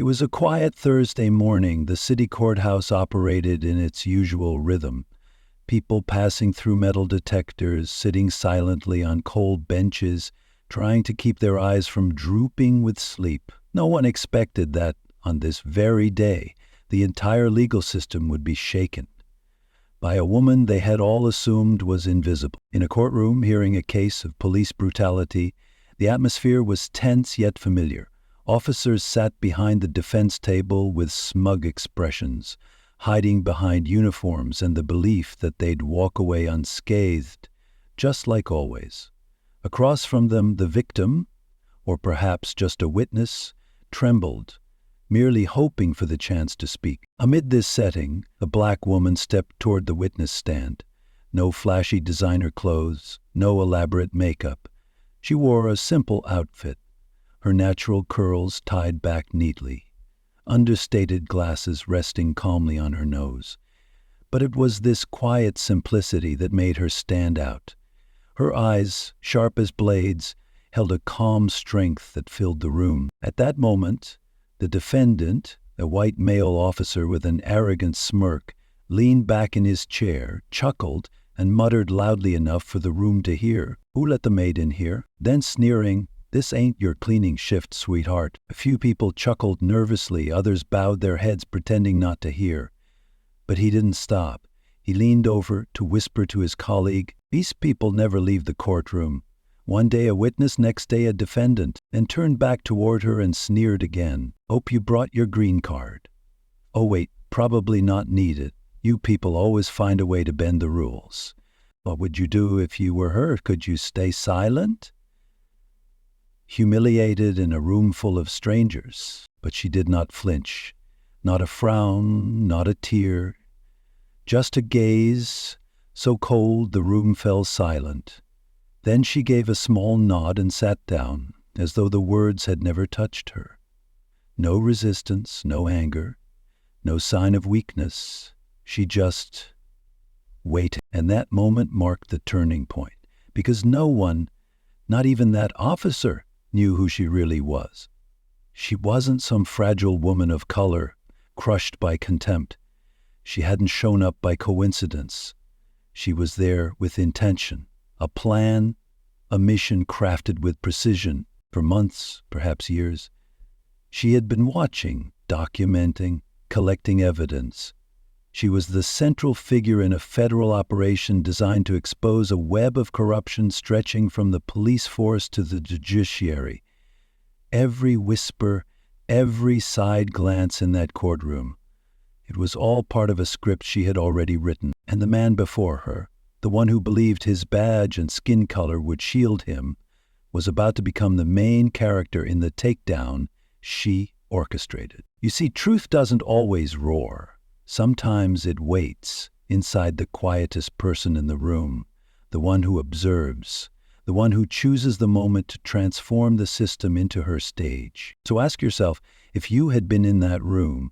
was a quiet Thursday morning. The city courthouse operated in its usual rhythm. People passing through metal detectors, sitting silently on cold benches, trying to keep their eyes from drooping with sleep. No one expected that, on this very day, the entire legal system would be shaken by a woman they had all assumed was invisible. In a courtroom, hearing a case of police brutality, the atmosphere was tense yet familiar. Officers sat behind the defense table with smug expressions, hiding behind uniforms and the belief that they'd walk away unscathed, just like always. Across from them, the victim, or perhaps just a witness, trembled, merely hoping for the chance to speak. Amid this setting, a black woman stepped toward the witness stand. No flashy designer clothes, no elaborate makeup. She wore a simple outfit, her natural curls tied back neatly, understated glasses resting calmly on her nose. But it was this quiet simplicity that made her stand out. Her eyes, sharp as blades, held a calm strength that filled the room. At that moment, the defendant, a white male officer with an arrogant smirk, leaned back in his chair, chuckled, and muttered loudly enough for the room to hear, "Who let the maid in here?" Then sneering, "This ain't your cleaning shift, sweetheart." A few people chuckled nervously, others bowed their heads pretending not to hear. But he didn't stop. He leaned over to whisper to his colleague, "These people never leave the courtroom. One day a witness, next day a defendant," and turned back toward her and sneered again. "Hope you brought your green card." "Oh wait, probably not needed. You people always find a way to bend the rules. What would you do if you were her? Could you stay silent?" Humiliated in a room full of strangers, but she did not flinch. Not a frown, not a tear. Just a gaze, so cold the room fell silent. Then she gave a small nod and sat down, as though the words had never touched her. No resistance, no anger, no sign of weakness. She just waited. And that moment marked the turning point, because no one, not even that officer, knew who she really was. She wasn't some fragile woman of color, crushed by contempt. She hadn't shown up by coincidence. She was there with intention. A plan, a mission crafted with precision for months, perhaps years. She had been watching, documenting, collecting evidence. She was the central figure in a federal operation designed to expose a web of corruption stretching from the police force to the judiciary. Every whisper, every side glance in that courtroom, it was all part of a script she had already written. And the man before her, the one who believed his badge and skin color would shield him, was about to become the main character in the takedown she orchestrated. You see, truth doesn't always roar. Sometimes it waits inside the quietest person in the room, the one who observes, the one who chooses the moment to transform the system into her stage. So ask yourself, if you had been in that room,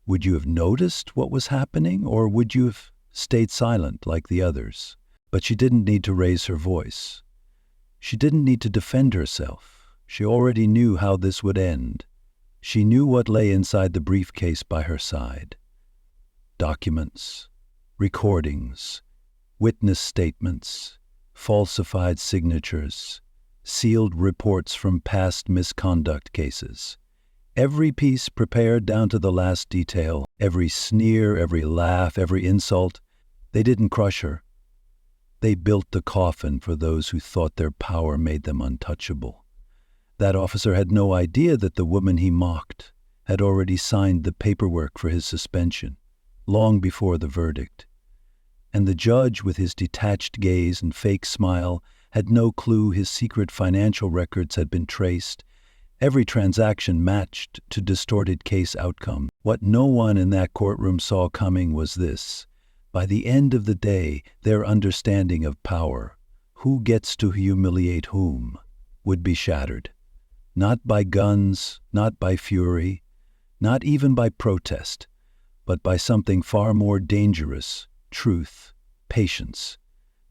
would you have noticed what was happening, or would you have stayed silent like the others? But she didn't need to raise her voice. She didn't need to defend herself. She already knew how this would end. She knew what lay inside the briefcase by her side. Documents, recordings, witness statements, falsified signatures, sealed reports from past misconduct cases. Every piece prepared down to the last detail, every sneer, every laugh, every insult. They didn't crush her. They built the coffin for those who thought their power made them untouchable. That officer had no idea that the woman he mocked had already signed the paperwork for his suspension, long before the verdict. And the judge, with his detached gaze and fake smile, had no clue his secret financial records had been traced. Every transaction matched to distorted case outcome. What no one in that courtroom saw coming was this. By the end of the day, their understanding of power, who gets to humiliate whom, would be shattered. Not by guns, not by fury, not even by protest, but by something far more dangerous: truth, patience,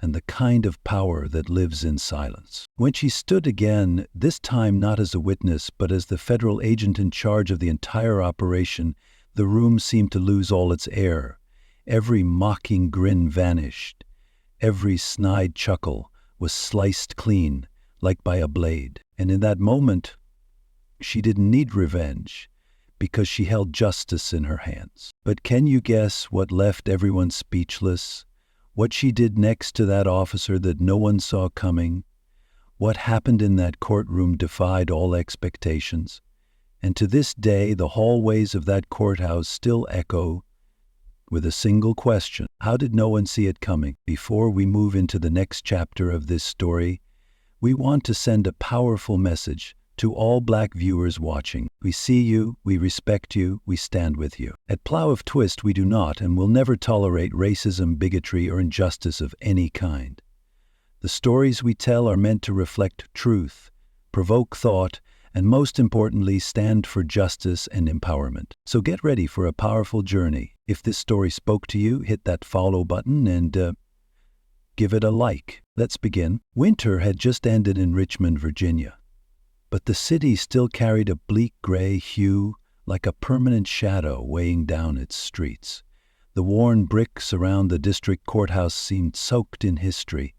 and the kind of power that lives in silence. When she stood again, this time not as a witness, but as the federal agent in charge of the entire operation, the room seemed to lose all its air. Every mocking grin vanished. Every snide chuckle was sliced clean, like by a blade. And in that moment, she didn't need revenge, because she held justice in her hands. But can you guess what left everyone speechless? What she did next to that officer that no one saw coming? What happened in that courtroom defied all expectations. And to this day, the hallways of that courthouse still echo with a single question. How did no one see it coming? Before we move into the next chapter of this story, we want to send a powerful message to all Black viewers watching. We see you, we respect you, we stand with you. At Plow of Twist, we do not and will never tolerate racism, bigotry, or injustice of any kind. The stories we tell are meant to reflect truth, provoke thought, and most importantly, stand for justice and empowerment. So get ready for a powerful journey. If this story spoke to you, hit that follow button and give it a like. Let's begin. Winter had just ended in Richmond, Virginia, but the city still carried a bleak gray hue, like a permanent shadow weighing down its streets. The worn bricks around the district courthouse seemed soaked in history,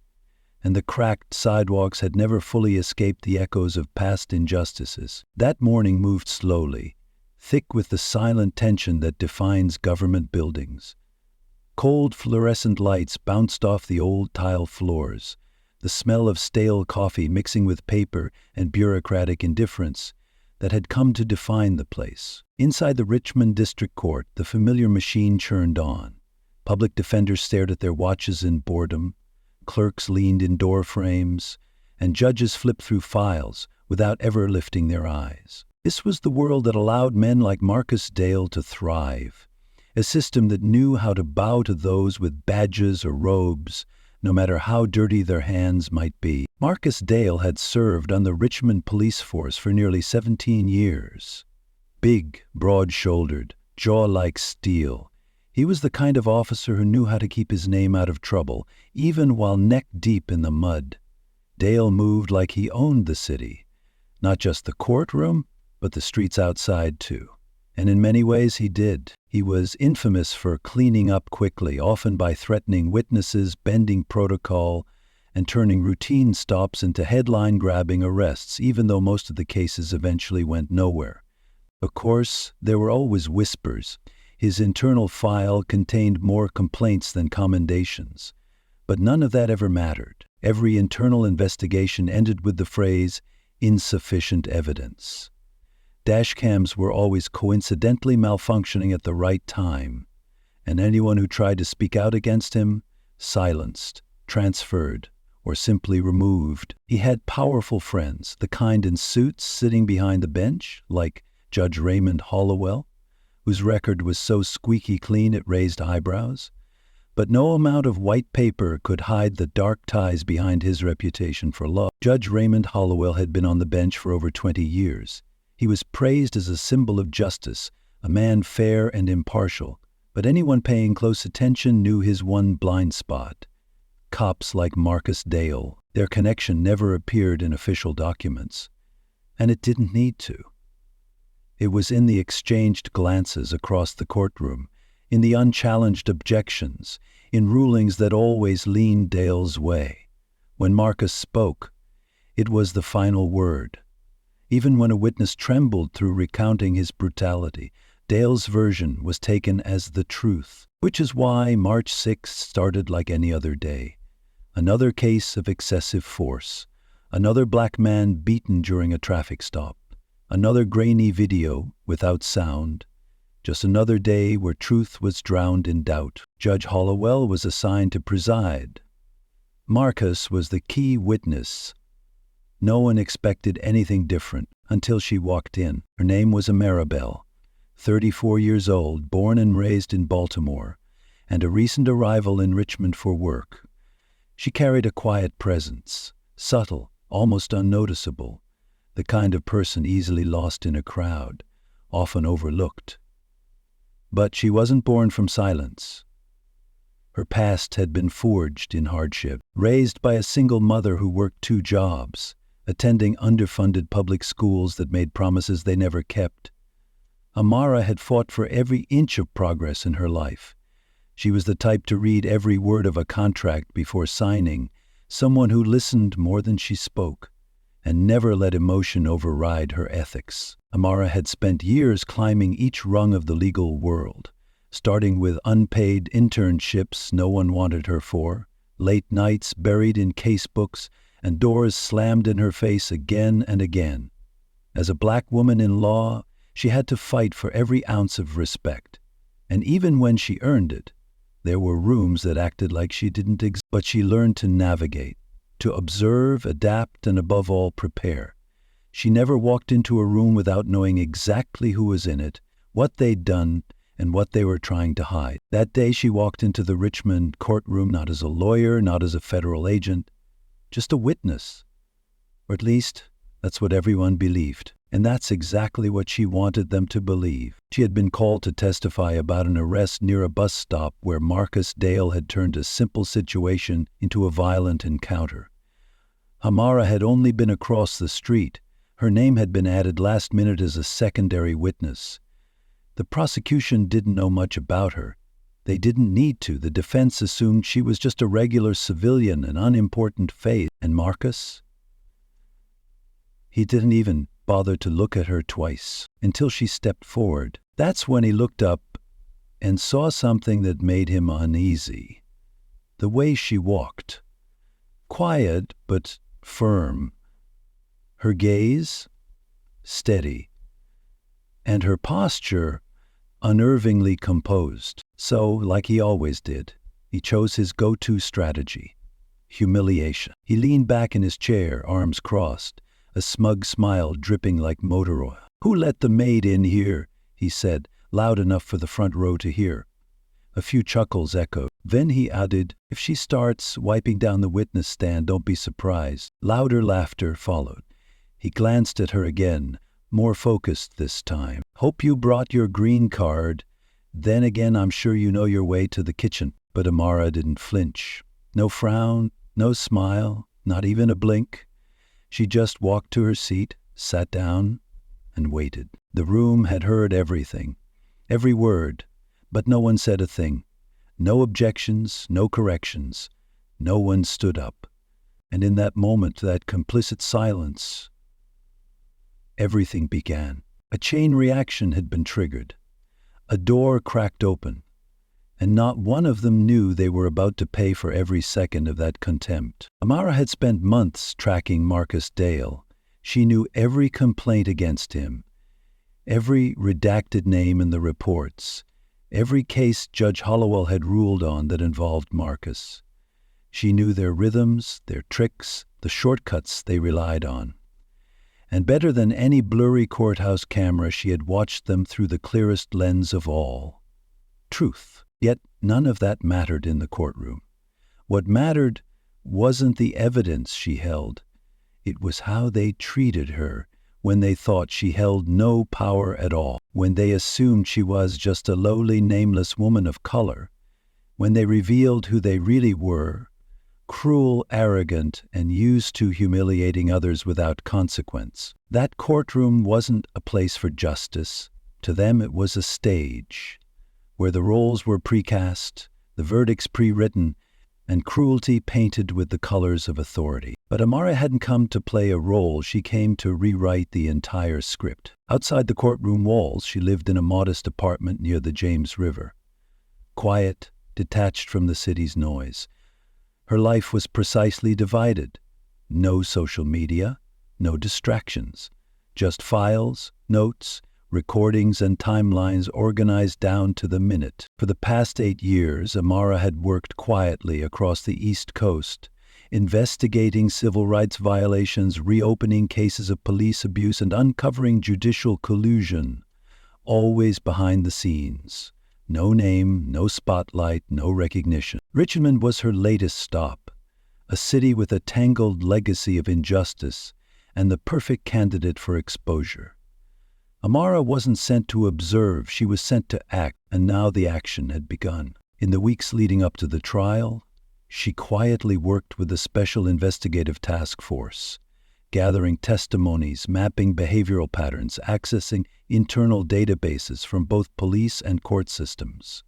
and the cracked sidewalks had never fully escaped the echoes of past injustices. That morning moved slowly, thick with the silent tension that defines government buildings. Cold fluorescent lights bounced off the old tile floors, the smell of stale coffee mixing with paper and bureaucratic indifference that had come to define the place. Inside the Richmond District Court, the familiar machine churned on. Public defenders stared at their watches in boredom, clerks leaned in door frames, and judges flipped through files without ever lifting their eyes. This was the world that allowed men like Marcus Dale to thrive, a system that knew how to bow to those with badges or robes, no matter how dirty their hands might be. Marcus Dale had served on the Richmond police force for nearly 17 years. Big, broad-shouldered, jaw like steel, he was the kind of officer who knew how to keep his name out of trouble, even while neck-deep in the mud. Dale moved like he owned the city, not just the courtroom, but the streets outside too. And in many ways he did. He was infamous for cleaning up quickly, often by threatening witnesses, bending protocol, and turning routine stops into headline-grabbing arrests, even though most of the cases eventually went nowhere. Of course, there were always whispers. His internal file contained more complaints than commendations. But none of that ever mattered. Every internal investigation ended with the phrase, insufficient evidence. Dashcams were always coincidentally malfunctioning at the right time, and anyone who tried to speak out against him, silenced, transferred, or simply removed. He had powerful friends, the kind in suits sitting behind the bench, like Judge Raymond Hollowell, whose record was so squeaky clean it raised eyebrows. But no amount of white paper could hide the dark ties behind his reputation for law. Judge Raymond Hollowell had been on the bench for over 20 years. He was praised as a symbol of justice, a man fair and impartial, but anyone paying close attention knew his one blind spot. Cops like Marcus Dale. Their connection never appeared in official documents, and it didn't need to. It was in the exchanged glances across the courtroom, in the unchallenged objections, in rulings that always leaned Dale's way. When Marcus spoke, it was the final word. Even when a witness trembled through recounting his brutality, Dale's version was taken as the truth, which is why March 6th started like any other day. Another case of excessive force, another black man beaten during a traffic stop, another grainy video without sound, just another day where truth was drowned in doubt. Judge Hollowell was assigned to preside. Marcus was the key witness. No one expected anything different until she walked in. Her name was Maribel, 34 years old, born and raised in Baltimore, and a recent arrival in Richmond for work. She carried a quiet presence, subtle, almost unnoticeable, the kind of person easily lost in a crowd, often overlooked. But she wasn't born from silence. Her past had been forged in hardship. Raised by a single mother who worked 2 jobs, attending underfunded public schools that made promises they never kept, Amara had fought for every inch of progress in her life. She was the type to read every word of a contract before signing, someone who listened more than she spoke, and never let emotion override her ethics. Amara had spent years climbing each rung of the legal world, starting with unpaid internships no one wanted her for, late nights buried in casebooks, and doors slammed in her face again and again. As a black woman in law, she had to fight for every ounce of respect, and even when she earned it, there were rooms that acted like she didn't exist. But she learned to navigate, to observe, adapt, and above all, prepare. She never walked into a room without knowing exactly who was in it, what they'd done, and what they were trying to hide. That day she walked into the Richmond courtroom not as a lawyer, not as a federal agent, just a witness. Or at least, that's what everyone believed. And that's exactly what she wanted them to believe. She had been called to testify about an arrest near a bus stop where Marcus Dale had turned a simple situation into a violent encounter. Amara had only been across the street. Her name had been added last minute as a secondary witness. The prosecution didn't know much about her. They didn't need to. The defense assumed she was just a regular civilian, an unimportant face. And Marcus? He didn't even bother to look at her twice until she stepped forward. That's when he looked up and saw something that made him uneasy. The way she walked. Quiet but firm. Her gaze steady. And her posture unnervingly composed. So, like he always did, he chose his go-to strategy: humiliation. He leaned back in his chair, arms crossed, a smug smile dripping like motor oil. "Who let the maid in here?" he said, loud enough for the front row to hear. A few chuckles echoed. Then he added, "If she starts wiping down the witness stand, don't be surprised." Louder laughter followed. He glanced at her again, more focused this time. "Hope you brought your green card. Then again, I'm sure you know your way to the kitchen." But Amara didn't flinch. No frown, no smile, not even a blink. She just walked to her seat, sat down, and waited. The room had heard everything, every word, but no one said a thing. No objections, no corrections. No one stood up. And in that moment, that complicit silence, everything began. A chain reaction had been triggered. A door cracked open, and not one of them knew they were about to pay for every second of that contempt. Amara had spent months tracking Marcus Dale. She knew every complaint against him, every redacted name in the reports, every case Judge Hollowell had ruled on that involved Marcus. She knew their rhythms, their tricks, the shortcuts they relied on. And better than any blurry courthouse camera, she had watched them through the clearest lens of all: truth. Yet none of that mattered in the courtroom. What mattered wasn't the evidence she held. It was how they treated her when they thought she held no power at all, when they assumed she was just a lowly, nameless woman of color, when they revealed who they really were: cruel, arrogant, and used to humiliating others without consequence. That courtroom wasn't a place for justice. To them it was a stage, where the roles were precast, the verdicts pre-written, and cruelty painted with the colors of authority. But Amara hadn't come to play a role. She came to rewrite the entire script. Outside the courtroom walls, she lived in a modest apartment near the James River. Quiet, detached from the city's noise. Her life was precisely divided. No social media, no distractions. Just files, notes, recordings, and timelines organized down to the minute. For the past 8 years, Amara had worked quietly across the East Coast, investigating civil rights violations, reopening cases of police abuse, and uncovering judicial collusion, always behind the scenes. No name, no spotlight, no recognition. Richmond was her latest stop, a city with a tangled legacy of injustice and the perfect candidate for exposure. Amara wasn't sent to observe, she was sent to act, and now the action had begun. In the weeks leading up to the trial, she quietly worked with the Special Investigative Task Force, gathering testimonies, mapping behavioral patterns, accessing internal databases from both police and court systems.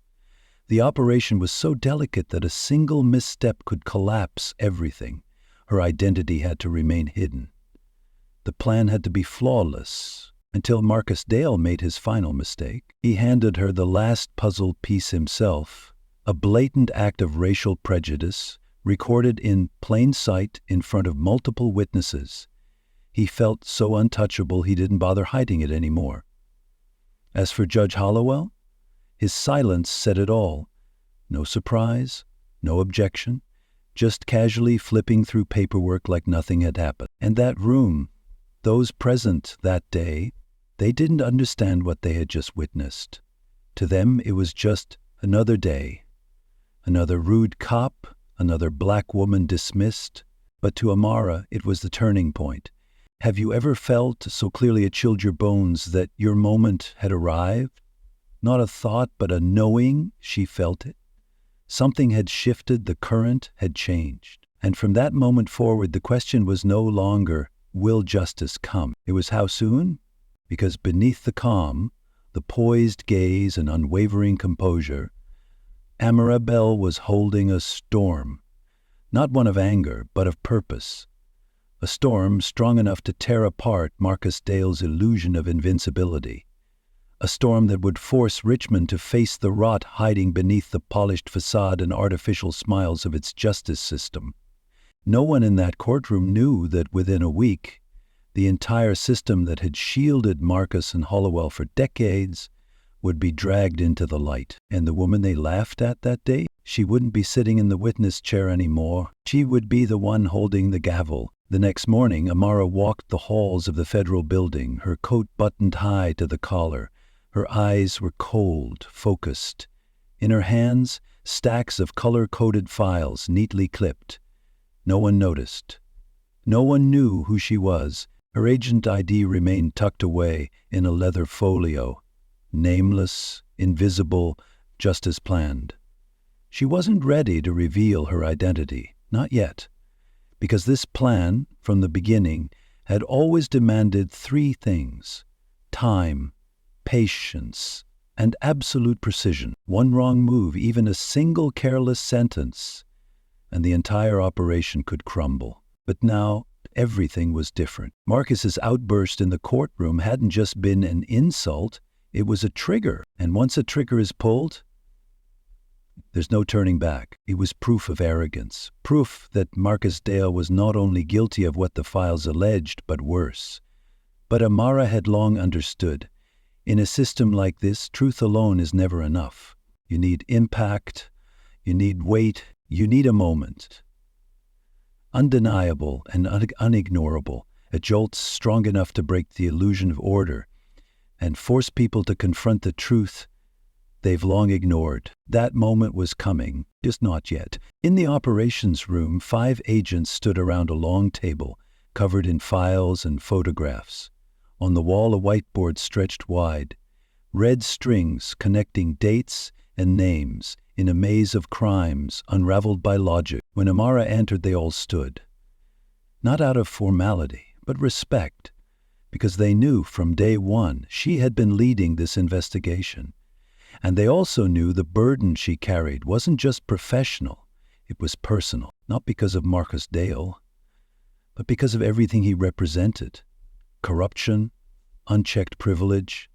The operation was so delicate that a single misstep could collapse everything. Her identity had to remain hidden. The plan had to be flawless, until Marcus Dale made his final mistake. He handed her the last puzzle piece himself, a blatant act of racial prejudice, recorded in plain sight in front of multiple witnesses. He felt so untouchable he didn't bother hiding it anymore. As for Judge Hollowell, his silence said it all. No surprise, no objection, just casually flipping through paperwork like nothing had happened. And that room, those present that day, they didn't understand what they had just witnessed. To them, it was just another day, another rude cop, another black woman dismissed. But to Amara, it was the turning point. Have you ever felt so clearly it chilled your bones that your moment had arrived? Not a thought, but a knowing. She felt it. Something had shifted, the current had changed. And from that moment forward, the question was no longer, will justice come? It was how soon? Because beneath the calm, the poised gaze and unwavering composure, Amara Bell was holding a storm. Not one of anger, but of purpose. A storm strong enough to tear apart Marcus Dale's illusion of invincibility. A storm that would force Richmond to face the rot hiding beneath the polished facade and artificial smiles of its justice system. No one in that courtroom knew that within a week, the entire system that had shielded Marcus and Hollowell for decades would be dragged into the light. And the woman they laughed at that day, she wouldn't be sitting in the witness chair anymore. She would be the one holding the gavel. The next morning, Amara walked the halls of the federal building, her coat buttoned high to the collar. Her eyes were cold, focused. In her hands, stacks of color-coded files neatly clipped. No one noticed. No one knew who she was. Her agent ID remained tucked away in a leather folio. Nameless, invisible, just as planned. She wasn't ready to reveal her identity, not yet, because this plan, from the beginning, had always demanded three things: time, patience, and absolute precision. One wrong move, even a single careless sentence, and the entire operation could crumble. But now, everything was different. Marcus's outburst in the courtroom hadn't just been an insult, it was a trigger. And once a trigger is pulled, there's no turning back. It was proof of arrogance. Proof that Marcus Dale was not only guilty of what the files alleged, but worse. But Amara had long understood. In a system like this, truth alone is never enough. You need impact, you need weight, you need a moment. Undeniable and unignorable, a jolt strong enough to break the illusion of order and force people to confront the truth they've long ignored. That moment was coming, just not yet. In the operations room, 5 agents stood around a long table, covered in files and photographs. On the wall, a whiteboard stretched wide, red strings connecting dates and names in a maze of crimes unraveled by logic. When Amara entered, they all stood. Not out of formality, but respect, because they knew from day one she had been leading this investigation. And they also knew the burden she carried wasn't just professional, it was personal, not because of Marcus Dale, but because of everything he represented: corruption, unchecked privilege,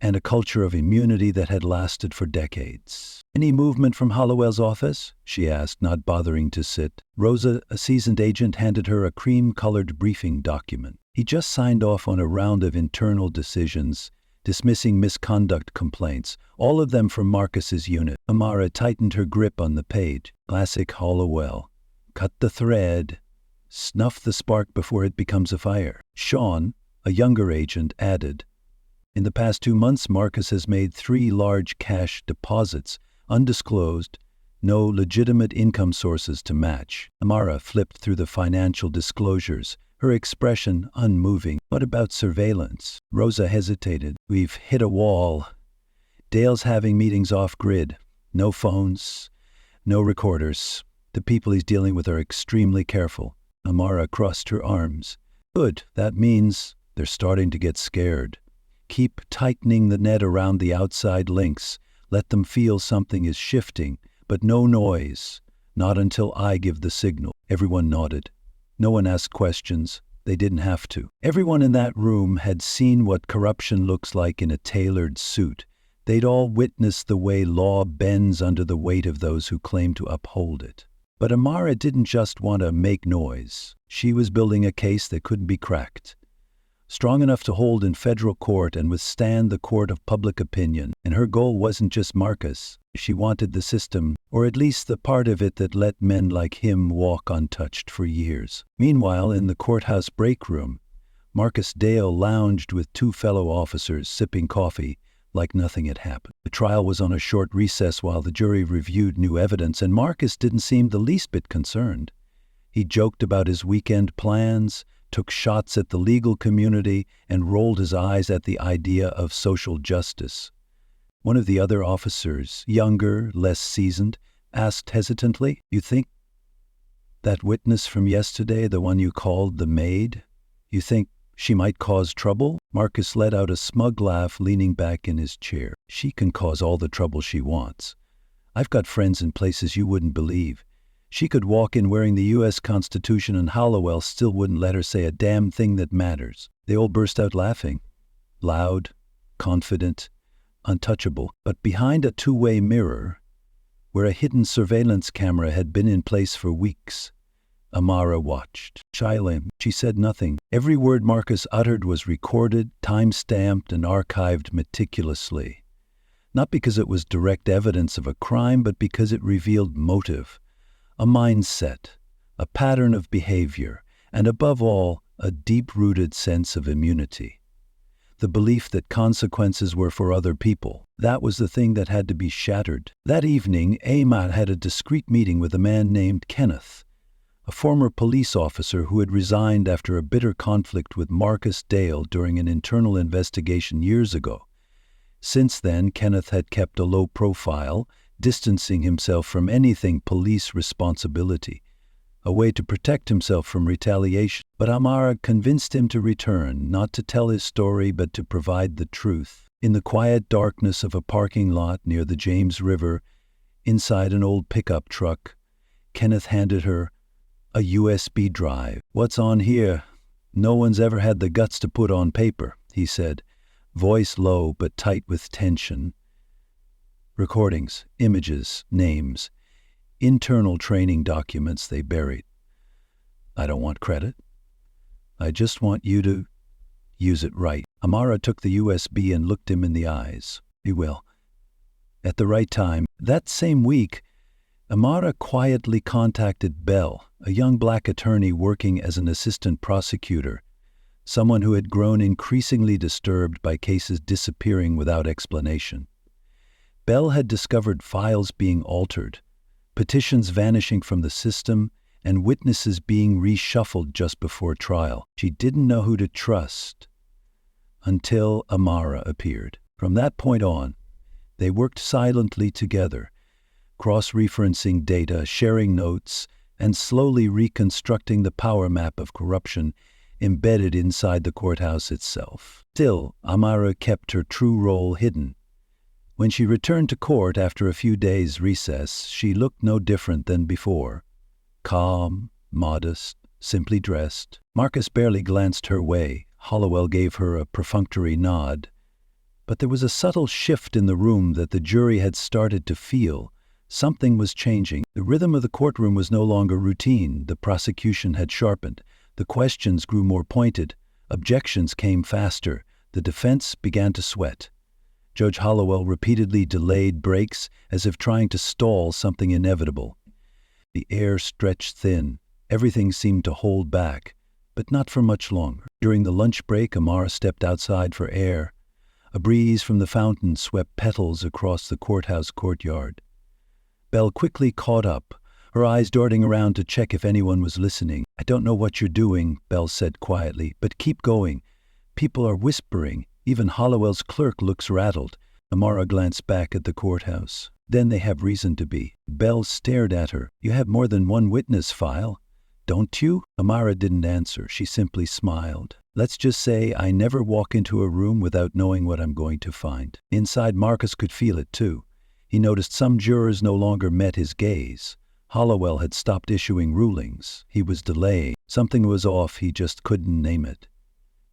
and a culture of immunity that had lasted for decades. "Any movement from Hollowell's office?" she asked, not bothering to sit. Rosa, a seasoned agent, handed her a cream-colored briefing document. He just signed off on a round of internal decisions, dismissing misconduct complaints, all of them from Marcus's unit. Amara tightened her grip on the page. Classic Hollowell. Cut the thread. Snuff the spark before it becomes a fire. Sean, a younger agent, added, "In the past 2 months, Marcus has made 3 large cash deposits, undisclosed, no legitimate income sources to match." Amara flipped through the financial disclosures, her expression unmoving. "What about surveillance?" Rosa hesitated. "We've hit a wall. Dale's having meetings off-grid. No phones, no recorders. The people he's dealing with are extremely careful. Amara crossed her arms. Good, that means they're starting to get scared. Keep tightening the net around the outside links. Let them feel something is shifting, but no noise. Not until I give the signal. Everyone nodded. No one asked questions. They didn't have to. Everyone in that room had seen what corruption looks like in a tailored suit. They'd all witnessed the way law bends under the weight of those who claim to uphold it. But Amara didn't just want to make noise. She was building a case that couldn't be cracked. Strong enough to hold in federal court and withstand the court of public opinion. And her goal wasn't just Marcus. She wanted the system, or at least the part of it that let men like him walk untouched for years. Meanwhile, in the courthouse break room, Marcus Dale lounged with two fellow officers sipping coffee like nothing had happened. The trial was on a short recess while the jury reviewed new evidence, and Marcus didn't seem the least bit concerned. He joked about his weekend plans, took shots at the legal community, and rolled his eyes at the idea of social justice. One of the other officers, younger, less seasoned, asked hesitantly, "You think that witness from yesterday, the one you called the maid, you think she might cause trouble?" Marcus let out a smug laugh, leaning back in his chair. "She can cause all the trouble she wants. I've got friends in places you wouldn't believe. She could walk in wearing the U.S. Constitution and Hollowell still wouldn't let her say a damn thing that matters." They all burst out laughing. Loud, confident, untouchable. But behind a two-way mirror, where a hidden surveillance camera had been in place for weeks, Amara watched. Silent, she said nothing. Every word Marcus uttered was recorded, time-stamped, and archived meticulously. Not because it was direct evidence of a crime, but because it revealed motive, a mindset, a pattern of behavior, and above all, a deep-rooted sense of immunity. The belief that consequences were for other people. That was the thing that had to be shattered. That evening, Ahmad had a discreet meeting with a man named Kenneth, a former police officer who had resigned after a bitter conflict with Marcus Dale during an internal investigation years ago. Since then, Kenneth had kept a low profile, distancing himself from anything police responsibility, a way to protect himself from retaliation. But Amara convinced him to return, not to tell his story, but to provide the truth. In the quiet darkness of a parking lot near the James River, inside an old pickup truck, Kenneth handed her a USB drive. "What's on here? No one's ever had the guts to put on paper," he said, voice low but tight with tension. Recordings, images, names, internal training documents they buried. "I don't want credit. I just want you to use it right." Amara took the USB and looked him in the eyes. "You will. At the right time." That same week, Amara quietly contacted Bell, a young black attorney working as an assistant prosecutor, someone who had grown increasingly disturbed by cases disappearing without explanation. Bell had discovered files being altered, petitions vanishing from the system, and witnesses being reshuffled just before trial. She didn't know who to trust until Amara appeared. From that point on, they worked silently together, cross-referencing data, sharing notes, and slowly reconstructing the power map of corruption embedded inside the courthouse itself. Still, Amara kept her true role hidden. When she returned to court after a few days' recess, she looked no different than before. Calm, modest, simply dressed. Marcus barely glanced her way. Hollowell gave her a perfunctory nod. But there was a subtle shift in the room that the jury had started to feel. Something was changing. The rhythm of the courtroom was no longer routine. The prosecution had sharpened. The questions grew more pointed. Objections came faster. The defense began to sweat. Judge Hollowell repeatedly delayed breaks as if trying to stall something inevitable. The air stretched thin. Everything seemed to hold back, but not for much longer. During the lunch break, Amara stepped outside for air. A breeze from the fountain swept petals across the courthouse courtyard. Belle quickly caught up, her eyes darting around to check if anyone was listening. "I don't know what you're doing," Belle said quietly, "but keep going. People are whispering. Even Hollowell's clerk looks rattled." Amara glanced back at the courthouse. Then they have reason to be. Bell stared at her. You have more than one witness file, don't you? Amara didn't answer. She simply smiled. Let's just say I never walk into a room without knowing what I'm going to find. Inside, Marcus could feel it too. He noticed some jurors no longer met his gaze. Hollowell had stopped issuing rulings. He was delaying. Something was off, he just couldn't name it.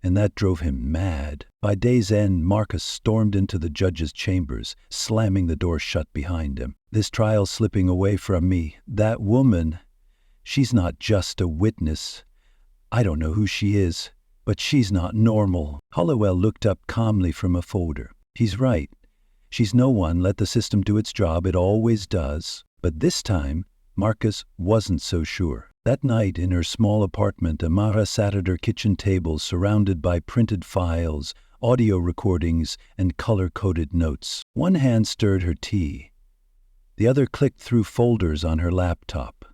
And that drove him mad. By day's end, Marcus stormed into the judge's chambers, slamming the door shut behind him. This trial's slipping away from me. That woman, she's not just a witness. I don't know who she is, but she's not normal. Hollowell looked up calmly from a folder. He's right. She's no one. Let the system do its job. It always does. But this time, Marcus wasn't so sure. That night in her small apartment, Amara sat at her kitchen table surrounded by printed files, audio recordings, and color-coded notes. One hand stirred her tea. The other clicked through folders on her laptop.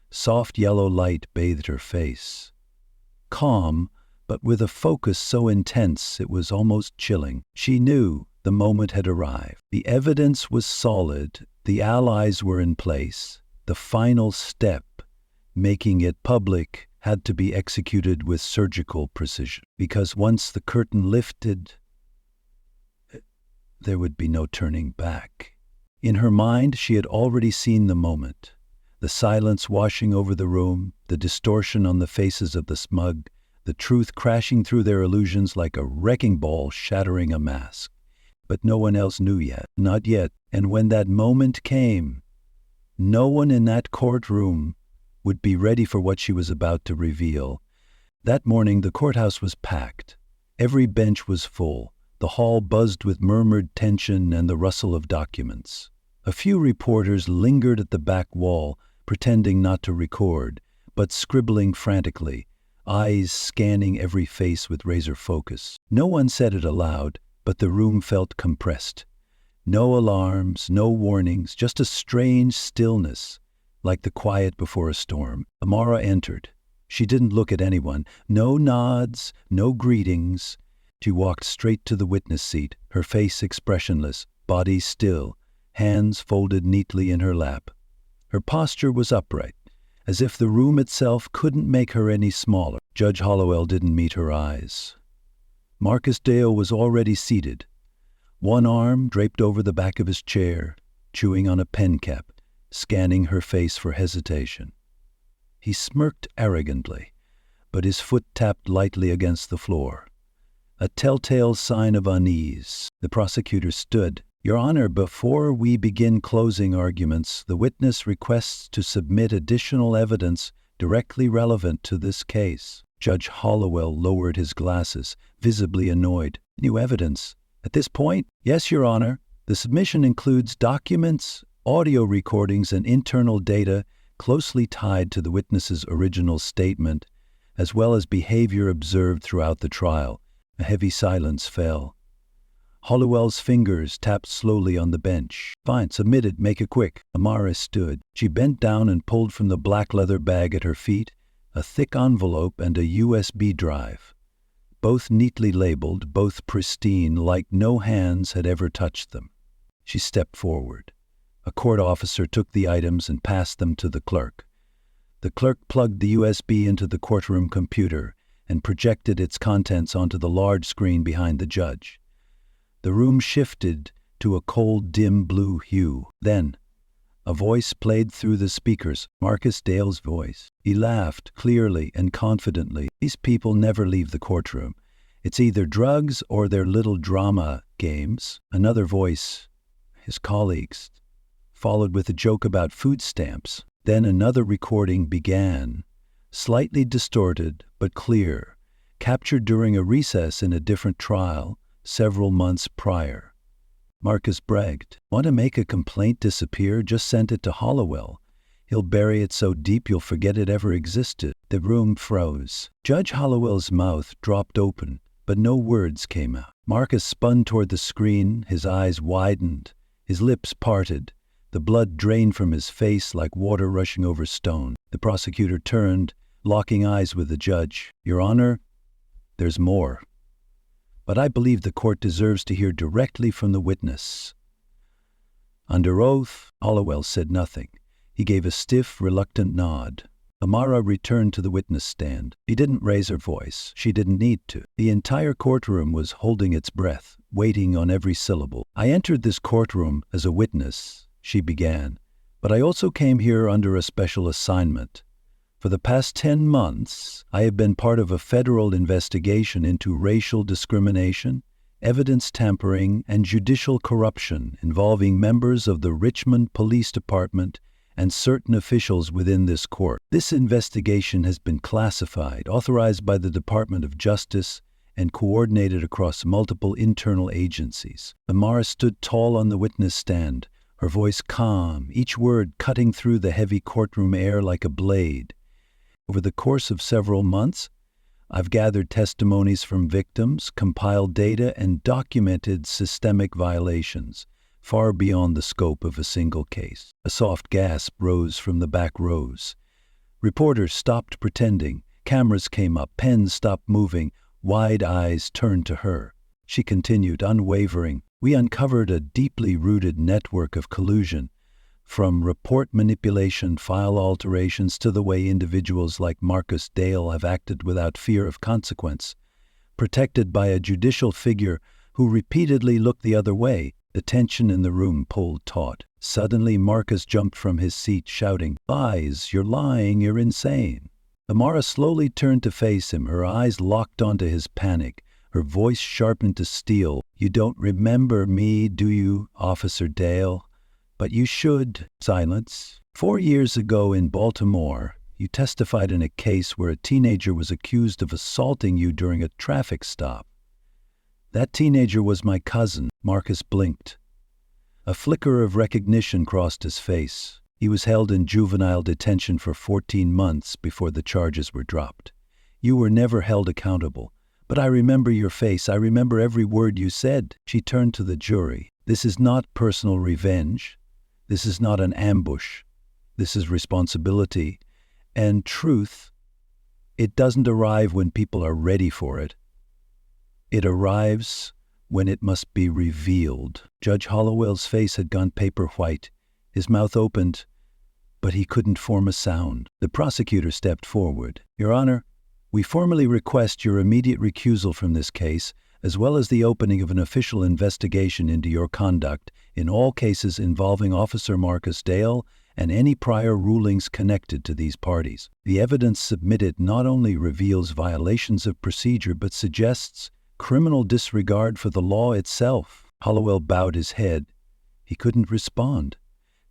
Soft yellow light bathed her face. Calm, but with a focus so intense it was almost chilling. She knew the moment had arrived. The evidence was solid. The allies were in place. The final step, making it public, had to be executed with surgical precision. Because once the curtain lifted, there would be no turning back. In her mind, she had already seen the moment. The silence washing over the room, the distortion on the faces of the smug, the truth crashing through their illusions like a wrecking ball shattering a mask. But no one else knew yet, not yet. And when that moment came, no one in that courtroom would be ready for what she was about to reveal. That morning, the courthouse was packed. Every bench was full. The hall buzzed with murmured tension and the rustle of documents. A few reporters lingered at the back wall, pretending not to record, but scribbling frantically, eyes scanning every face with razor focus. No one said it aloud, but the room felt compressed. No alarms, no warnings, just a strange stillness, like the quiet before a storm. Amara entered. She didn't look at anyone. No nods, no greetings. She walked straight to the witness seat, her face expressionless, body still, hands folded neatly in her lap. Her posture was upright, as if the room itself couldn't make her any smaller. Judge Hollowell didn't meet her eyes. Marcus Dale was already seated, one arm draped over the back of his chair, chewing on a pen cap, scanning her face for hesitation. He smirked arrogantly, but his foot tapped lightly against the floor, a telltale sign of unease. The prosecutor stood. Your Honor, before we begin closing arguments, the witness requests to submit additional evidence directly relevant to this case. Judge Hollowell lowered his glasses, visibly annoyed. New evidence? At this point? Yes, Your Honor. The submission includes documents, audio recordings, and internal data closely tied to the witness's original statement, as well as behavior observed throughout the trial. A heavy silence fell. Hollowell's fingers tapped slowly on the bench. Fine, submit it, make it quick. Amara stood. She bent down and pulled from the black leather bag at her feet a thick envelope and a USB drive. Both neatly labeled, both pristine, like no hands had ever touched them. She stepped forward. A court officer took the items and passed them to the clerk. The clerk plugged the USB into the courtroom computer and projected its contents onto the large screen behind the judge. The room shifted to a cold, dim blue hue. Then, a voice played through the speakers, Marcus Dale's voice. He laughed clearly and confidently. These people never leave the courtroom. It's either drugs or their little drama games. Another voice, his colleagues, followed with a joke about food stamps. Then another recording began, slightly distorted but clear, captured during a recess in a different trial several months prior. Marcus bragged, "Want to make a complaint disappear? Just send it to Hollowell. He'll bury it so deep you'll forget it ever existed." The room froze. Judge Hollowell's mouth dropped open, but no words came out. Marcus spun toward the screen, his eyes widened, his lips parted. The blood drained from his face like water rushing over stone. The prosecutor turned, locking eyes with the judge. "Your Honor, there's more. But I believe the court deserves to hear directly from the witness." Under oath, Hollowell said nothing. He gave a stiff, reluctant nod. Amara returned to the witness stand. She didn't raise her voice. She didn't need to. The entire courtroom was holding its breath, waiting on every syllable. "I entered this courtroom as a witness," she began, "but I also came here under a special assignment. For the past 10 months, I have been part of a federal investigation into racial discrimination, evidence tampering, and judicial corruption involving members of the Richmond Police Department and certain officials within this court. This investigation has been classified, authorized by the Department of Justice, and coordinated across multiple internal agencies." Amara stood tall on the witness stand, her voice calm, each word cutting through the heavy courtroom air like a blade. "Over the course of several months, I've gathered testimonies from victims, compiled data, and documented systemic violations, far beyond the scope of a single case." A soft gasp rose from the back rows. Reporters stopped pretending. Cameras came up. Pens stopped moving. Wide eyes turned to her. She continued, unwavering. "We uncovered a deeply rooted network of collusion, from report manipulation, file alterations, to the way individuals like Marcus Dale have acted without fear of consequence, protected by a judicial figure who repeatedly looked the other way." The tension in the room pulled taut. Suddenly, Marcus jumped from his seat, shouting, "Lies! You're lying! You're insane!" Amara slowly turned to face him, her eyes locked onto his panic, her voice sharpened to steel. "You don't remember me, do you, Officer Dale? But you should." Silence. "4 years ago in Baltimore, you testified in a case where a teenager was accused of assaulting you during a traffic stop. That teenager was my cousin." Marcus blinked. A flicker of recognition crossed his face. He was held in juvenile detention for 14 months before the charges were dropped. "You were never held accountable. But I remember your face. I remember every word you said." She turned to the jury. "This is not personal revenge. This is not an ambush. This is responsibility. And truth, it doesn't arrive when people are ready for it. It arrives when it must be revealed." Judge Hollowell's face had gone paper white. His mouth opened, but he couldn't form a sound. The prosecutor stepped forward. "Your Honor, we formally request your immediate recusal from this case, as well as the opening of an official investigation into your conduct in all cases involving Officer Marcus Dale and any prior rulings connected to these parties. The evidence submitted not only reveals violations of procedure but suggests criminal disregard for the law itself." Hollowell bowed his head. He couldn't respond,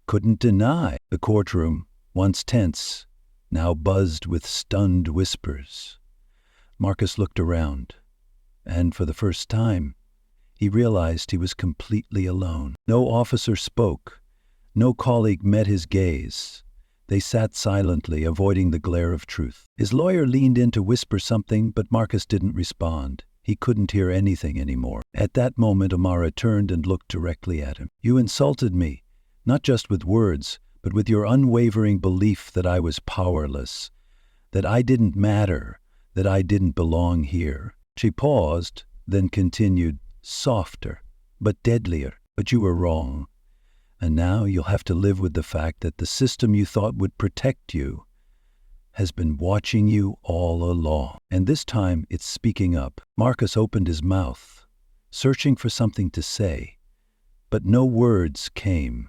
couldn't deny. The courtroom, once tense, now buzzed with stunned whispers. Marcus looked around, and for the first time, he realized he was completely alone. No officer spoke. No colleague met his gaze. They sat silently, avoiding the glare of truth. His lawyer leaned in to whisper something, but Marcus didn't respond. He couldn't hear anything anymore. At that moment, Amara turned and looked directly at him. "You insulted me, not just with words, but with your unwavering belief that I was powerless, that I didn't matter, that I didn't belong here." She paused, then continued, softer, but deadlier. "But you were wrong. And now you'll have to live with the fact that the system you thought would protect you has been watching you all along. And this time it's speaking up." Marcus opened his mouth, searching for something to say, but no words came.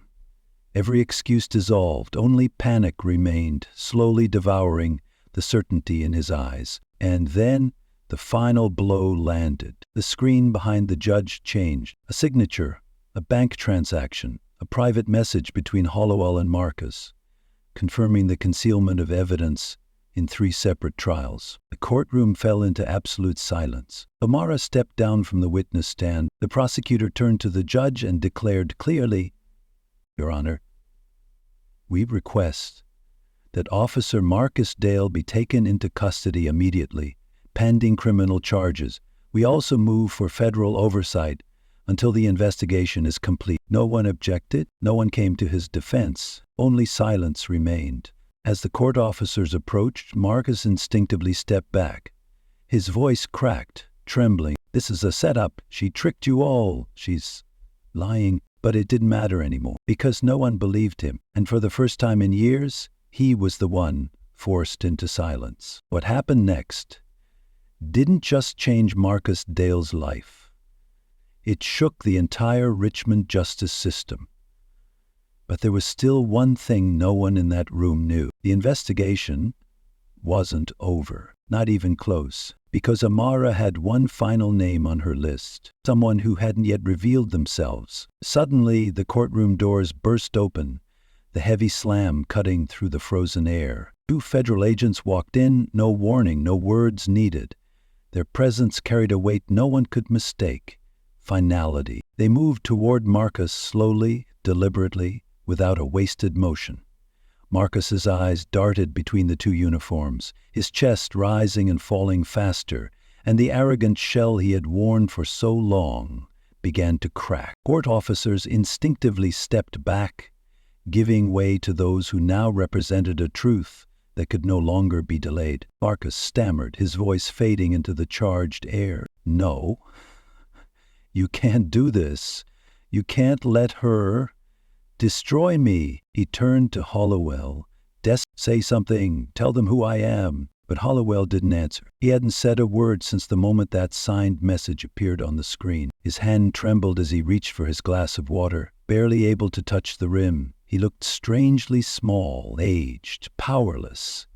Every excuse dissolved. Only panic remained, slowly devouring the certainty in his eyes. And then the final blow landed. The screen behind the judge changed. A signature, a bank transaction, a private message between Hollowell and Marcus, confirming the concealment of evidence in 3 separate trials. The courtroom fell into absolute silence. Amara stepped down from the witness stand. The prosecutor turned to the judge and declared clearly, "Your Honor, we request that Officer Marcus Dale be taken into custody immediately, pending criminal charges. We also move for federal oversight until the investigation is complete." No one objected. No one came to his defense. Only silence remained. As the court officers approached, Marcus instinctively stepped back. His voice cracked, trembling. "This is a setup. She tricked you all. She's lying." But it didn't matter anymore, because no one believed him, and for the first time in years, he was the one forced into silence. What happened next didn't just change Marcus Dale's life. It shook the entire Richmond justice system. But there was still one thing no one in that room knew. The investigation wasn't over, not even close, because Amara had one final name on her list, someone who hadn't yet revealed themselves. Suddenly, the courtroom doors burst open, the heavy slam cutting through the frozen air. 2 federal agents walked in, no warning, no words needed. Their presence carried a weight no one could mistake. Finality. They moved toward Marcus slowly, deliberately, without a wasted motion. Marcus's eyes darted between the 2 uniforms, his chest rising and falling faster, and the arrogant shell he had worn for so long began to crack. Court officers instinctively stepped back, giving way to those who now represented a truth that could no longer be delayed. Marcus stammered, his voice fading into the charged air. "No, you can't do this. You can't let her destroy me." He turned to Hollowell. "Say something. Tell them who I am." But Hollowell didn't answer. He hadn't said a word since the moment that signed message appeared on the screen. His hand trembled as he reached for his glass of water, barely able to touch the rim. He looked strangely small, aged, powerless.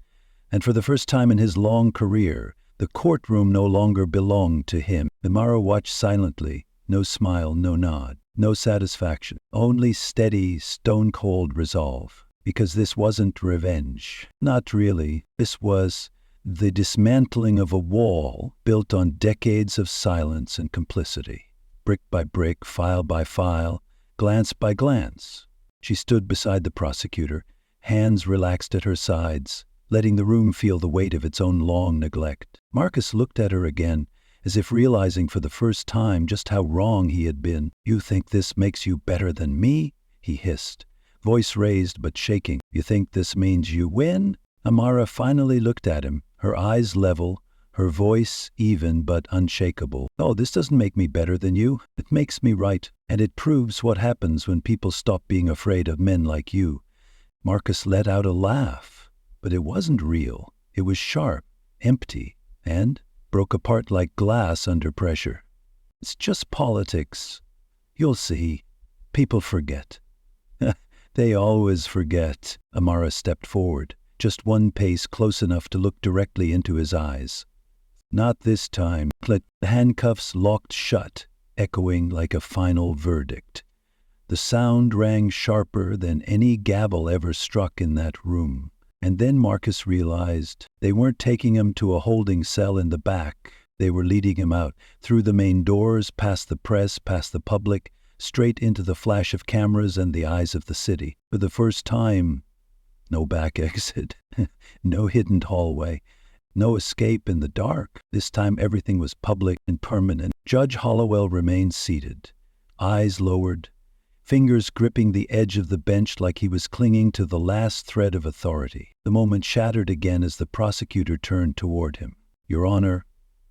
And for the first time in his long career, the courtroom no longer belonged to him. Amara watched silently, no smile, no nod. No satisfaction, only steady, stone-cold resolve. Because this wasn't revenge. Not really. This was the dismantling of a wall built on decades of silence and complicity. Brick by brick, file by file, glance by glance. She stood beside the prosecutor, hands relaxed at her sides, letting the room feel the weight of its own long neglect. Marcus looked at her again, as if realizing for the first time just how wrong he had been. "You think this makes you better than me?" he hissed, voice raised but shaking. "You think this means you win?" Amara finally looked at him, her eyes level, her voice even but unshakable. "Oh, this doesn't make me better than you. It makes me right, and it proves what happens when people stop being afraid of men like you." Marcus let out a laugh, but it wasn't real. It was sharp, empty, and broke apart like glass under pressure. "It's just politics. You'll see. People forget." "They always forget." Amara stepped forward, just one pace close enough to look directly into his eyes. "Not this time." The handcuffs locked shut, echoing like a final verdict. The sound rang sharper than any gavel ever struck in that room. And then Marcus realized they weren't taking him to a holding cell in the back. They were leading him out, through the main doors, past the press, past the public, straight into the flash of cameras and the eyes of the city. For the first time, no back exit, no hidden hallway, no escape in the dark. This time everything was public and permanent. Judge Hollowell remained seated, eyes lowered, fingers gripping the edge of the bench like he was clinging to the last thread of authority. The moment shattered again as the prosecutor turned toward him. "Your Honor,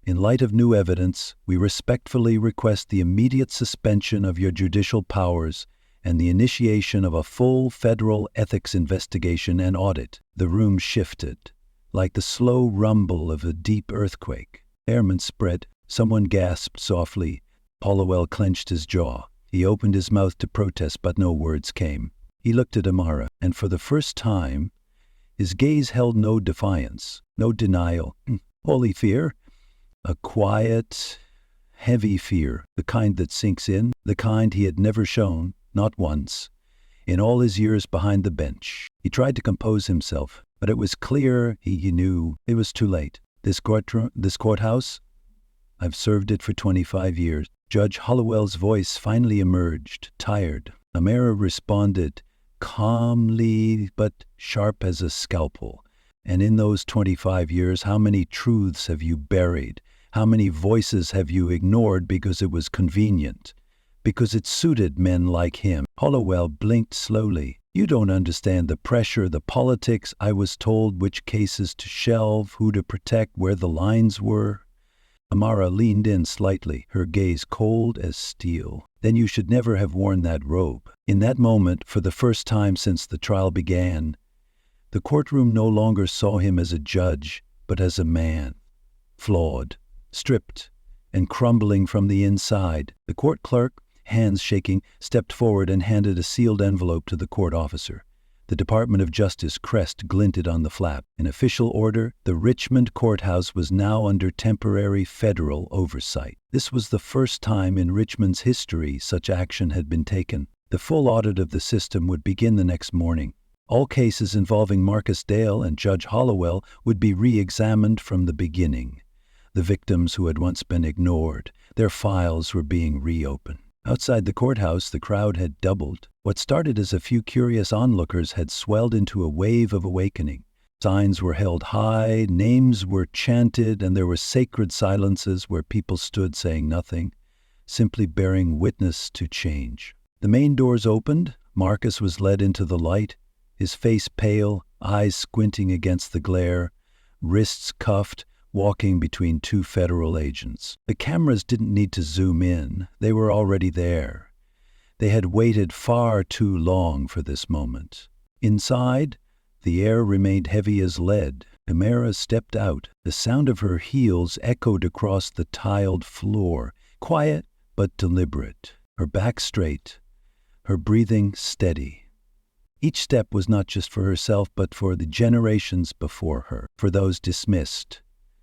in light of new evidence, we respectfully request the immediate suspension of your judicial powers and the initiation of a full federal ethics investigation and audit." The room shifted, like the slow rumble of a deep earthquake. Airmen spread. Someone gasped softly. Hollowell clenched his jaw. He opened his mouth to protest, but no words came. He looked at Amara, and for the first time, his gaze held no defiance, no denial, holy fear. A quiet, heavy fear, the kind that sinks in, the kind he had never shown, not once, in all his years behind the bench. He tried to compose himself, but it was clear he knew it was too late. This courthouse, I've served it for 25 years. Judge Hollowell's voice finally emerged, tired. Amara responded, calmly but sharp as a scalpel. "And in those 25 years, how many truths have you buried? How many voices have you ignored because it was convenient? Because it suited men like him?" Hollowell blinked slowly. "You don't understand the pressure, the politics. I was told which cases to shelve, who to protect, where the lines were. Amara leaned in slightly, her gaze cold as steel. Then you should never have worn that robe. In that moment, for the first time since the trial began, the courtroom no longer saw him as a judge, but as a man. Flawed, stripped, and crumbling from the inside. The court clerk, hands shaking, stepped forward and handed a sealed envelope to the court officer. The Department of Justice crest glinted on the flap. In official order, the Richmond courthouse was now under temporary federal oversight. This was the first time in Richmond's history such action had been taken. The full audit of the system would begin the next morning. All cases involving Marcus Dale and Judge Hollowell would be re-examined from the beginning. The victims who had once been ignored, their files were being reopened. Outside the courthouse, the crowd had doubled. What started as a few curious onlookers had swelled into a wave of awakening. Signs were held high, names were chanted, and there were sacred silences where people stood saying nothing, simply bearing witness to change. The main doors opened. Marcus was led into the light, his face pale, eyes squinting against the glare, wrists cuffed, walking between two federal agents. The cameras didn't need to zoom in. They were already there. They had waited far too long for this moment. Inside, the air remained heavy as lead. Amara stepped out. The sound of her heels echoed across the tiled floor, quiet but deliberate, her back straight, her breathing steady. Each step was not just for herself, but for the generations before her, for those dismissed,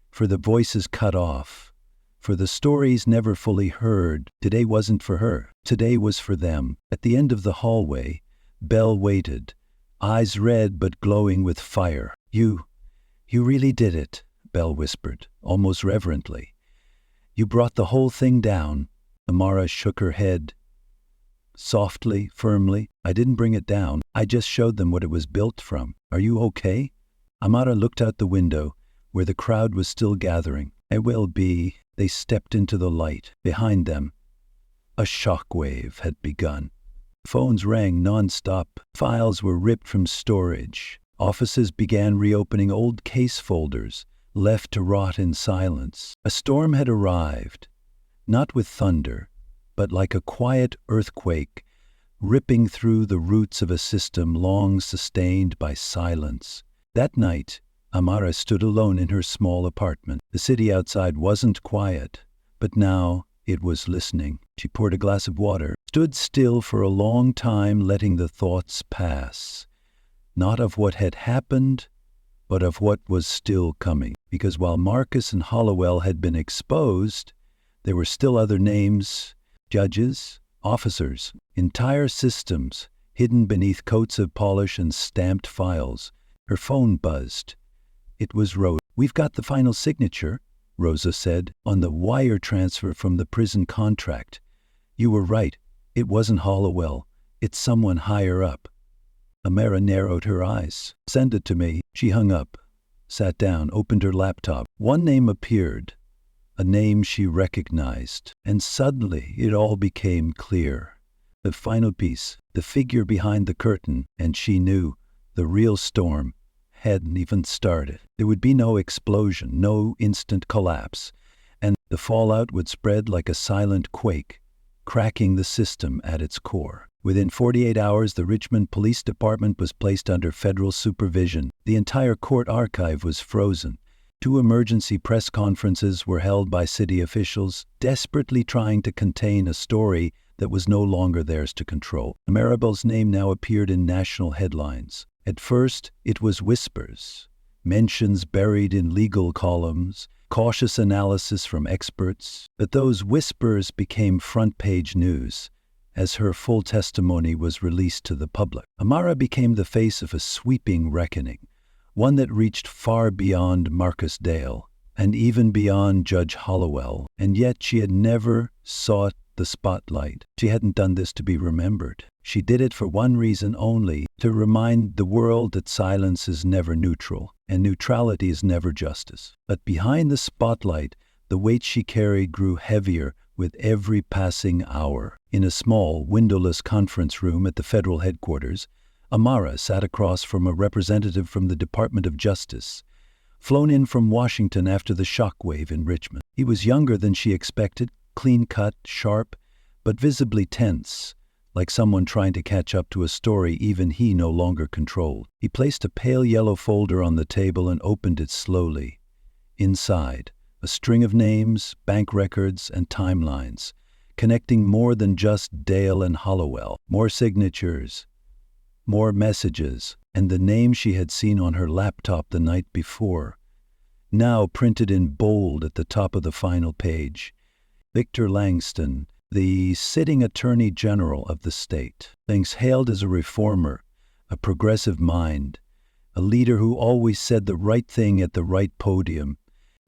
for the voices cut off, for the stories never fully heard. Today wasn't for her. Today was for them. At the end of the hallway, Belle waited, eyes red but glowing with fire. You really did it," Belle whispered, almost reverently. "You brought the whole thing down." Amara shook her head. Softly, firmly, "I didn't bring it down. I just showed them what it was built from. Are you okay?" Amara looked out the window, where the crowd was still gathering. "I will be." They stepped into the light. Behind them, a shock wave had begun. Phones rang non-stop. Files were ripped from storage. Offices began reopening old case folders, left to rot in silence. A storm had arrived, not with thunder, but like a quiet earthquake, ripping through the roots of a system long sustained by silence. That night, Amara stood alone in her small apartment. The city outside wasn't quiet, but now it was listening. She poured a glass of water, stood still for a long time, letting the thoughts pass. Not of what had happened, but of what was still coming. Because while Marcus and Hollowell had been exposed, there were still other names, judges, officers, entire systems hidden beneath coats of polish and stamped files. Her phone buzzed. It was Rosa. "We've got the final signature," Rosa said, "on the wire transfer from the prison contract. You were right. It wasn't Hollowell. It's someone higher up." Amara narrowed her eyes. "Send it to me." She hung up, sat down, opened her laptop. One name appeared, a name she recognized, and suddenly it all became clear. The final piece, the figure behind the curtain, and she knew the real storm hadn't even started. There would be no explosion, no instant collapse, and the fallout would spread like a silent quake, cracking the system at its core. Within 48 hours, the Richmond Police Department was placed under federal supervision. The entire court archive was frozen. 2 emergency press conferences were held by city officials, desperately trying to contain a story that was no longer theirs to control. Maribel's name now appeared in national headlines. At first, it was whispers, mentions buried in legal columns, cautious analysis from experts. But those whispers became front-page news as her full testimony was released to the public. Amara became the face of a sweeping reckoning, one that reached far beyond Marcus Dale and even beyond Judge Hollowell. And yet she had never sought the spotlight. She hadn't done this to be remembered. She did it for one reason only, to remind the world that silence is never neutral, and neutrality is never justice. But behind the spotlight, the weight she carried grew heavier with every passing hour. In a small, windowless conference room at the federal headquarters, Amara sat across from a representative from the Department of Justice. flown in from Washington after the shockwave in Richmond. He was younger than she expected, clean-cut, sharp, but visibly tense, like someone trying to catch up to a story even he no longer controlled. He placed a pale yellow folder on the table and opened it slowly. Inside, a string of names, bank records, and timelines, connecting more than just Dale and Hollowell, more signatures, more messages, and the name she had seen on her laptop the night before, now printed in bold at the top of the final page. Victor Langston, the sitting Attorney General of the state, things hailed as a reformer, a progressive mind, a leader who always said the right thing at the right podium.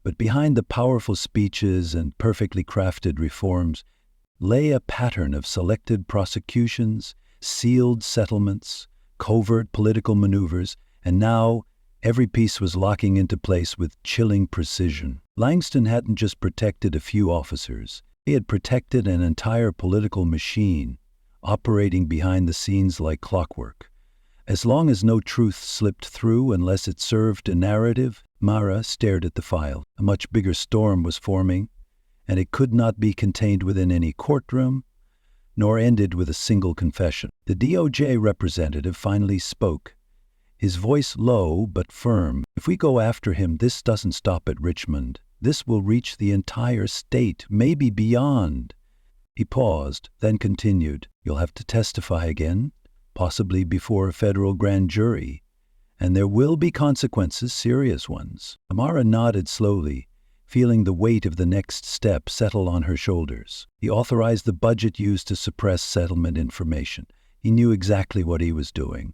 But behind the powerful speeches and perfectly crafted reforms lay a pattern of selected prosecutions, sealed settlements, covert political maneuvers, and now every piece was locking into place with chilling precision. Langston hadn't just protected a few officers. He had protected an entire political machine, operating behind the scenes like clockwork. As long as no truth slipped through unless it served a narrative, Mara stared at the file. A much bigger storm was forming, and it could not be contained within any courtroom, nor ended with a single confession. The DOJ representative finally spoke, his voice low but firm. If we go after him, this doesn't stop at Richmond. This will reach the entire state, maybe beyond. He paused, then continued, "You'll have to testify again, possibly before a federal grand jury, and there will be consequences, serious ones." Amara nodded slowly, feeling the weight of the next step settle on her shoulders. He authorized the budget used to suppress settlement information. He knew exactly what he was doing.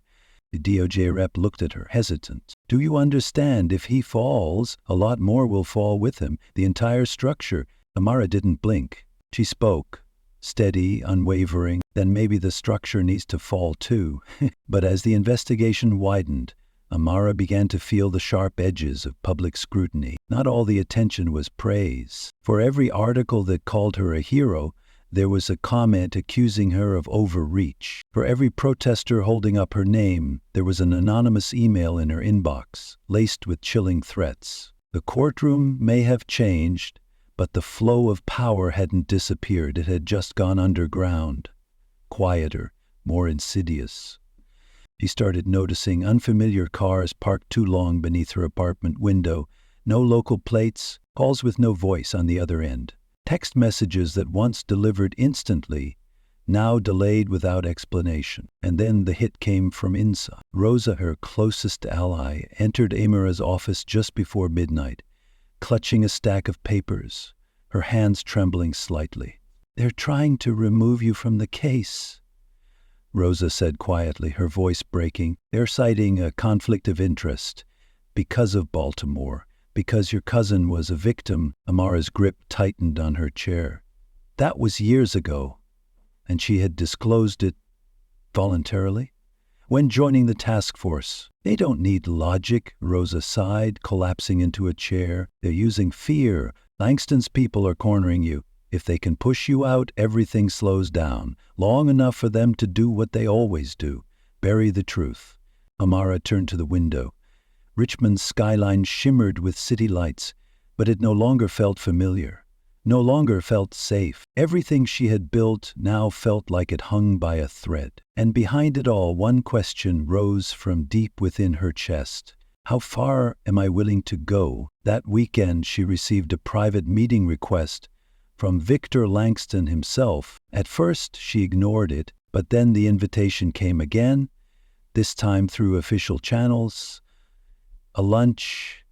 The DOJ rep looked at her, hesitant. "Do you understand? If he falls, a lot more will fall with him. The entire structure." Amara didn't blink. She spoke, steady, unwavering. "Then maybe the structure needs to fall too." But as the investigation widened, Amara began to feel the sharp edges of public scrutiny. Not all the attention was praise. For every article that called her a hero, there was a comment accusing her of overreach. For every protester holding up her name, there was an anonymous email in her inbox, laced with chilling threats. The courtroom may have changed, but the flow of power hadn't disappeared. It had just gone underground, quieter, more insidious. She started noticing unfamiliar cars parked too long beneath her apartment window, no local plates, calls with no voice on the other end. Text messages that once delivered instantly, now delayed without explanation. And then the hit came from inside. Rosa, her closest ally, entered Amara's office just before midnight, clutching a stack of papers, her hands trembling slightly. "They're trying to remove you from the case," Rosa said quietly, her voice breaking. "They're citing a conflict of interest because of Baltimore. Because your cousin was a victim." Amara's grip tightened on her chair. That was years ago, and she had disclosed it voluntarily. When joining the task force, "They don't need logic," Rosa sighed, collapsing into a chair. "They're using fear. Langston's people are cornering you. If they can push you out, everything slows down, long enough for them to do what they always do, bury the truth." Amara turned to the window. Richmond's skyline shimmered with city lights, but it no longer felt familiar, no longer felt safe. Everything she had built now felt like it hung by a thread. And behind it all, one question rose from deep within her chest. How far am I willing to go? That weekend, she received a private meeting request from Victor Langston himself. At first, she ignored it, but then the invitation came again, this time through official channels. A lunch,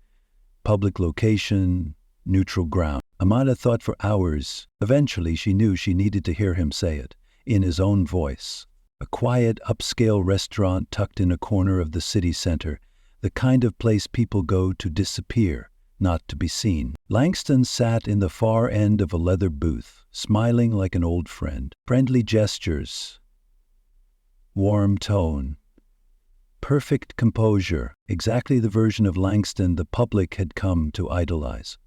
public location, neutral ground. Amara thought for hours. Eventually, she knew she needed to hear him say it, in his own voice. A quiet, upscale restaurant tucked in a corner of the city center, the kind of place people go to disappear, not to be seen. Langston sat in the far end of a leather booth, smiling like an old friend. Friendly gestures, warm tone, perfect composure, exactly the version of Langston the public had come to idolize.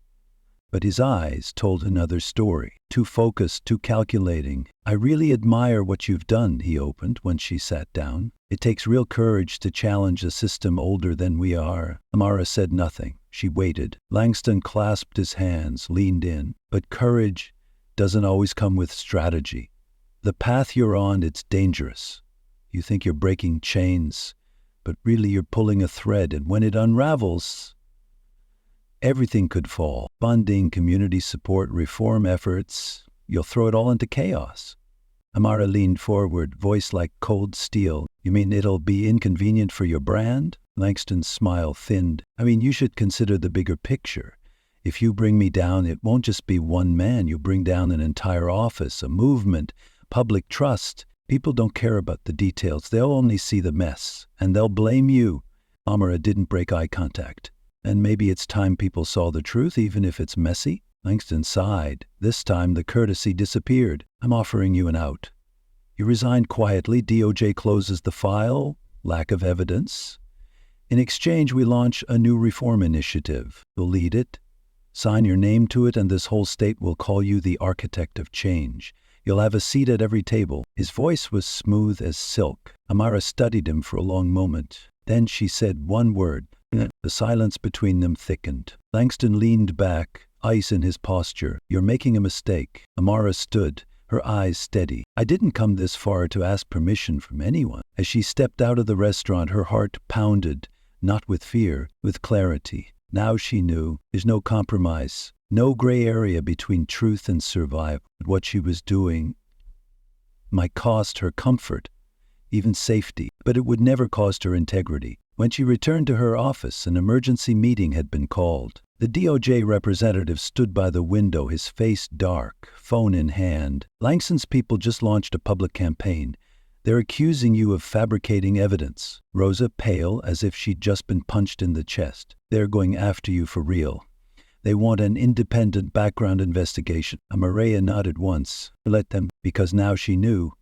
But his eyes told another story, too focused, too calculating. "I really admire what you've done," he opened when she sat down. It takes real courage to challenge a system older than we are. Amara said nothing. She waited. Langston clasped his hands, leaned in. But courage doesn't always come with strategy. The path you're on, it's dangerous. You think you're breaking chains, but really you're pulling a thread, and when it unravels, everything could fall. Funding, community support, reform efforts, you'll throw it all into chaos. Amara leaned forward, voice like cold steel. You mean it'll be inconvenient for your brand? Langston's smile thinned. I mean, you should consider the bigger picture. If you bring me down, it won't just be one man. You bring down an entire office, a movement, public trust. People don't care about the details. They'll only see the mess, and they'll blame you. Amara didn't break eye contact. And maybe it's time people saw the truth, even if it's messy? Langston sighed. This time the courtesy disappeared. I'm offering you an out. You resigned quietly. DOJ closes the file. Lack of evidence. In exchange, we launch a new reform initiative. You'll lead it. Sign your name to it, and this whole state will call you the architect of change. You'll have a seat at every table. His voice was smooth as silk. Amara studied him for a long moment. Then she said one word. The silence between them thickened. Langston leaned back, ice in his posture. You're making a mistake. Amara stood, her eyes steady. I didn't come this far to ask permission from anyone. As she stepped out of the restaurant, her heart pounded, not with fear, with clarity. Now she knew there's no compromise, no gray area between truth and survival. What she was doing might cost her comfort, even safety, but it would never cost her integrity. When she returned to her office, an emergency meeting had been called. The DOJ representative stood by the window, his face dark, phone in hand. Langston's people just launched a public campaign. They're accusing you of fabricating evidence. Rosa, pale, as if she'd just been punched in the chest. They're going after you for real. They want an independent background investigation. Amara nodded once. Let them, because now she knew.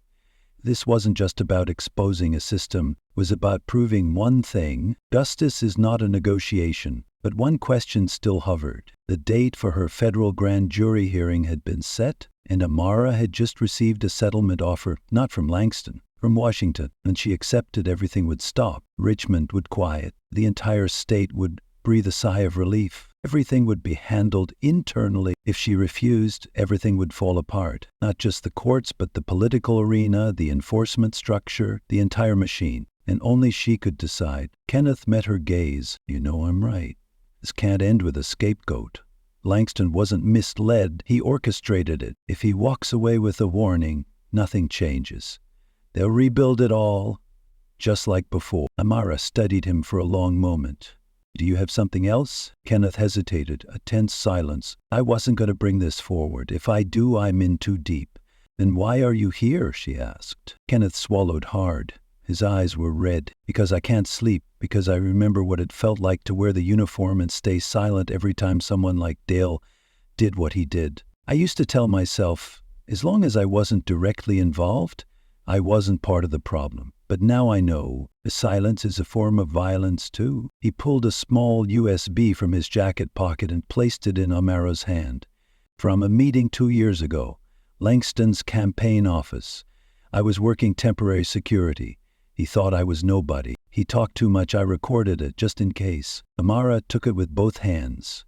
This wasn't just about exposing a system. It was about proving one thing. Justice is not a negotiation. But one question still hovered. The date for her federal grand jury hearing had been set, and Amara had just received a settlement offer, not from Langston, from Washington, and she accepted everything would stop. Richmond would quiet. The entire state would breathe a sigh of relief. Everything would be handled internally. If she refused, everything would fall apart. Not just the courts, but the political arena, the enforcement structure, the entire machine. And only she could decide. Kenneth met her gaze. You know I'm right. This can't end with a scapegoat. Langston wasn't misled. He orchestrated it. If he walks away with a warning, nothing changes. They'll rebuild it all, just like before. Amara studied him for a long moment. Do you have something else? Kenneth hesitated, a tense silence. I wasn't going to bring this forward. If I do, I'm in too deep. Then why are you here? She asked. Kenneth swallowed hard. His eyes were red. Because I can't sleep. Because I remember what it felt like to wear the uniform and stay silent every time someone like Dale did what he did. I used to tell myself, as long as I wasn't directly involved, I wasn't part of the problem. But now I know the silence is a form of violence too. He pulled a small USB from his jacket pocket and placed it in Amara's hand. From a meeting 2 years ago, Langston's campaign office. I was working temporary security. He thought I was nobody. He talked too much. I recorded it, just in case. Amara took it with both hands.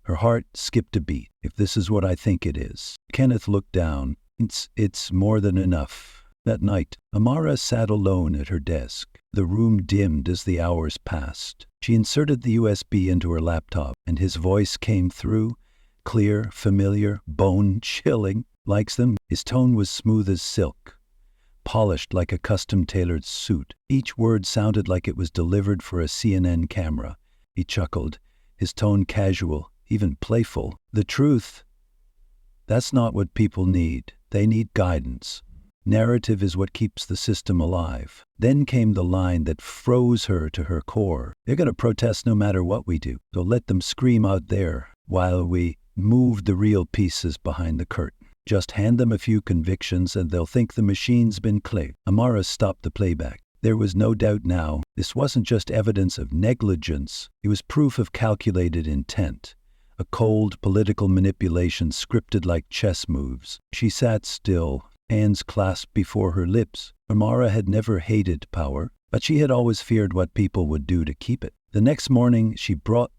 Her heart skipped a beat. If this is what I think it is. Kenneth looked down. It's more than enough. That night, Amara sat alone at her desk. The room dimmed as the hours passed. She inserted the USB into her laptop, and his voice came through, clear, familiar, bone-chilling. Likes them. His tone was smooth as silk, polished like a custom-tailored suit. Each word sounded like it was delivered for a CNN camera. He chuckled, his tone casual, even playful. The truth, that's not what people need. They need guidance. Narrative is what keeps the system alive. Then came the line that froze her to her core. They're going to protest no matter what we do, so let them scream out there while we move the real pieces behind the curtain. Just hand them a few convictions and they'll think the machine's been cleared. Amara stopped the playback. There was no doubt now. This wasn't just evidence of negligence. It was proof of calculated intent. A cold political manipulation scripted like chess moves. She sat still, hands clasped before her lips. Amara had never hated power. but she had always feared what people would do to keep it. The next morning, she brought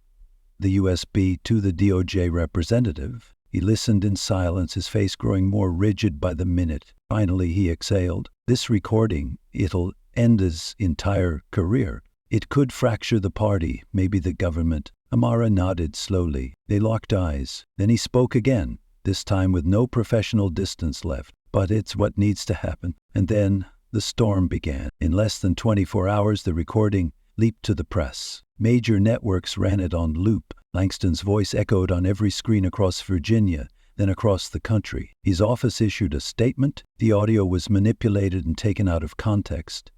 the USB to the DOJ representative. He listened in silence, his face growing more rigid by the minute. Finally, he exhaled. This recording, it'll end his entire career. It could fracture the party, maybe the government. Amara nodded slowly. They locked eyes. Then he spoke again, this time with no professional distance left. But it's what needs to happen. And then the storm began. In less than 24 hours, the recording leaped to the press. Major networks ran it on loop. Langston's voice echoed on every screen across Virginia, then across the country. His office issued a statement. The audio was manipulated and taken out of context,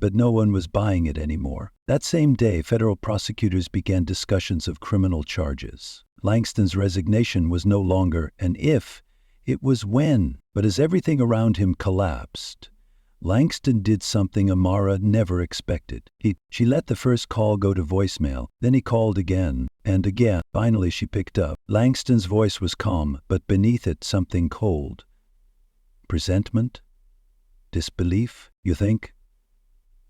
but no one was buying it anymore. That same day, federal prosecutors began discussions of criminal charges. Langston's resignation was no longer an if, it was when. But as everything around him collapsed, Langston did something Amara never expected. She let the first call go to voicemail. Then he called again and again. Finally, she picked up. Langston's voice was calm, but beneath it something cold. Presentiment? Disbelief, you think?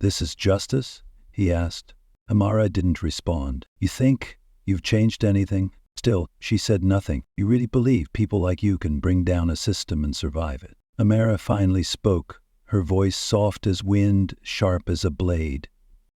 This is justice? He asked. Amara didn't respond. You think you've changed anything? Still, she said nothing. You really believe people like you can bring down a system and survive it? Amara finally spoke, her voice soft as wind, sharp as a blade.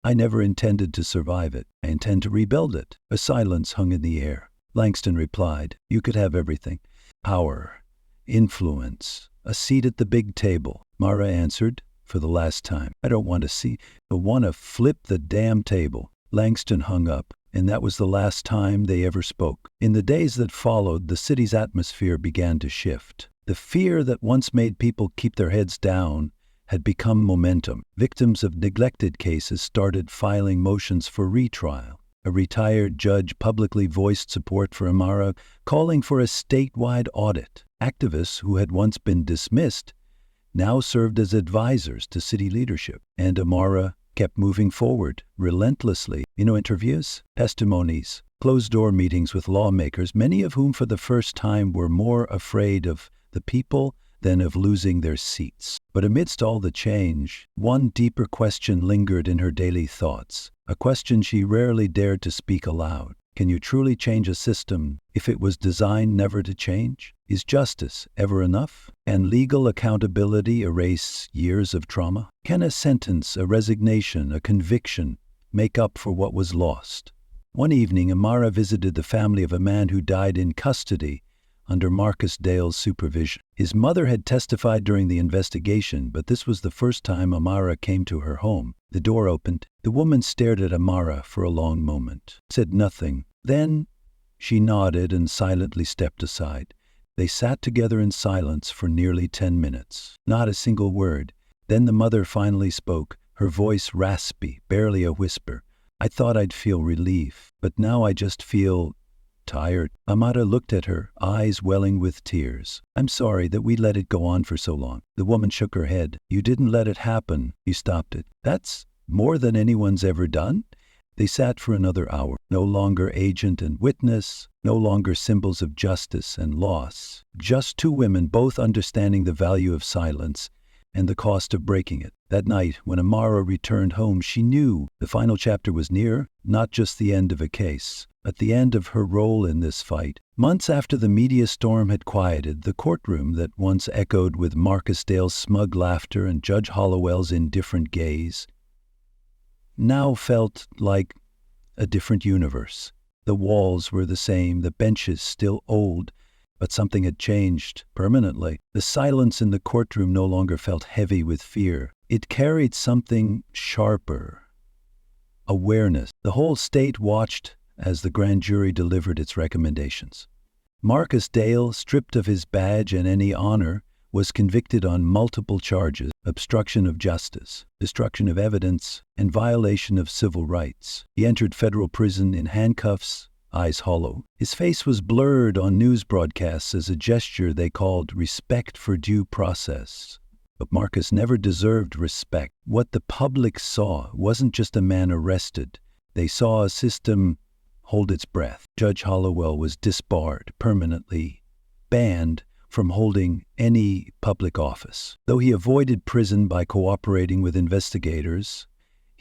I never intended to survive it. I intend to rebuild it. A silence hung in the air. Langston replied, you could have everything. Power, influence, a seat at the big table. Mara answered, for the last time, I don't want to see. I want to flip the damn table. Langston hung up, and that was the last time they ever spoke. In the days that followed, the city's atmosphere began to shift. The fear that once made people keep their heads down had become momentum. Victims of neglected cases started filing motions for retrial. A retired judge publicly voiced support for Amara, calling for a statewide audit. Activists who had once been dismissed now served as advisors to city leadership. And Amara kept moving forward, relentlessly. Interviews, testimonies, closed-door meetings with lawmakers, many of whom for the first time were more afraid of the people than of losing their seats. But amidst all the change, one deeper question lingered in her daily thoughts, a question she rarely dared to speak aloud. Can you truly change a system if it was designed never to change? Is justice ever enough? Can legal accountability erase years of trauma? Can a sentence, a resignation, a conviction make up for what was lost? One evening, Amara visited the family of a man who died in custody under Marcus Dale's supervision. His mother had testified during the investigation, but this was the first time Amara came to her home. The door opened. The woman stared at Amara for a long moment, said nothing. Then she nodded and silently stepped aside. They sat together in silence for nearly 10 minutes. Not a single word. Then the mother finally spoke, her voice raspy, barely a whisper. I thought I'd feel relief, but now I just feel tired. Amara looked at her, eyes welling with tears. I'm sorry that we let it go on for so long. The woman shook her head. You didn't let it happen. You stopped it. That's more than anyone's ever done. They sat for another hour. No longer agent and witness, no longer symbols of justice and loss. Just two women, both understanding the value of silence and the cost of breaking it. That night, when Amara returned home, she knew the final chapter was near, not just the end of a case, but the end of her role in this fight. Months after the media storm had quieted, the courtroom that once echoed with Marcus Dale's smug laughter and Judge Hollowell's indifferent gaze now felt like a different universe. The walls were the same, the benches still old, but something had changed permanently. The silence in the courtroom no longer felt heavy with fear. It carried something sharper, awareness. The whole state watched as the grand jury delivered its recommendations. Marcus Dale, stripped of his badge and any honor, was convicted on multiple charges: obstruction of justice, destruction of evidence, and violation of civil rights. He entered federal prison in handcuffs, eyes hollow. His face was blurred on news broadcasts as a gesture they called respect for due process. But Marcus never deserved respect. What the public saw wasn't just a man arrested. They saw a system hold its breath. Judge Hollowell was disbarred, permanently banned from holding any public office. Though he avoided prison by cooperating with investigators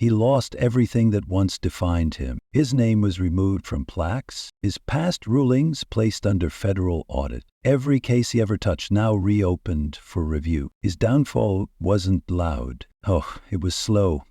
He lost everything that once defined him. His name was removed from plaques, his past rulings placed under federal audit. Every case he ever touched now reopened for review. His downfall wasn't loud. Oh, it was slow,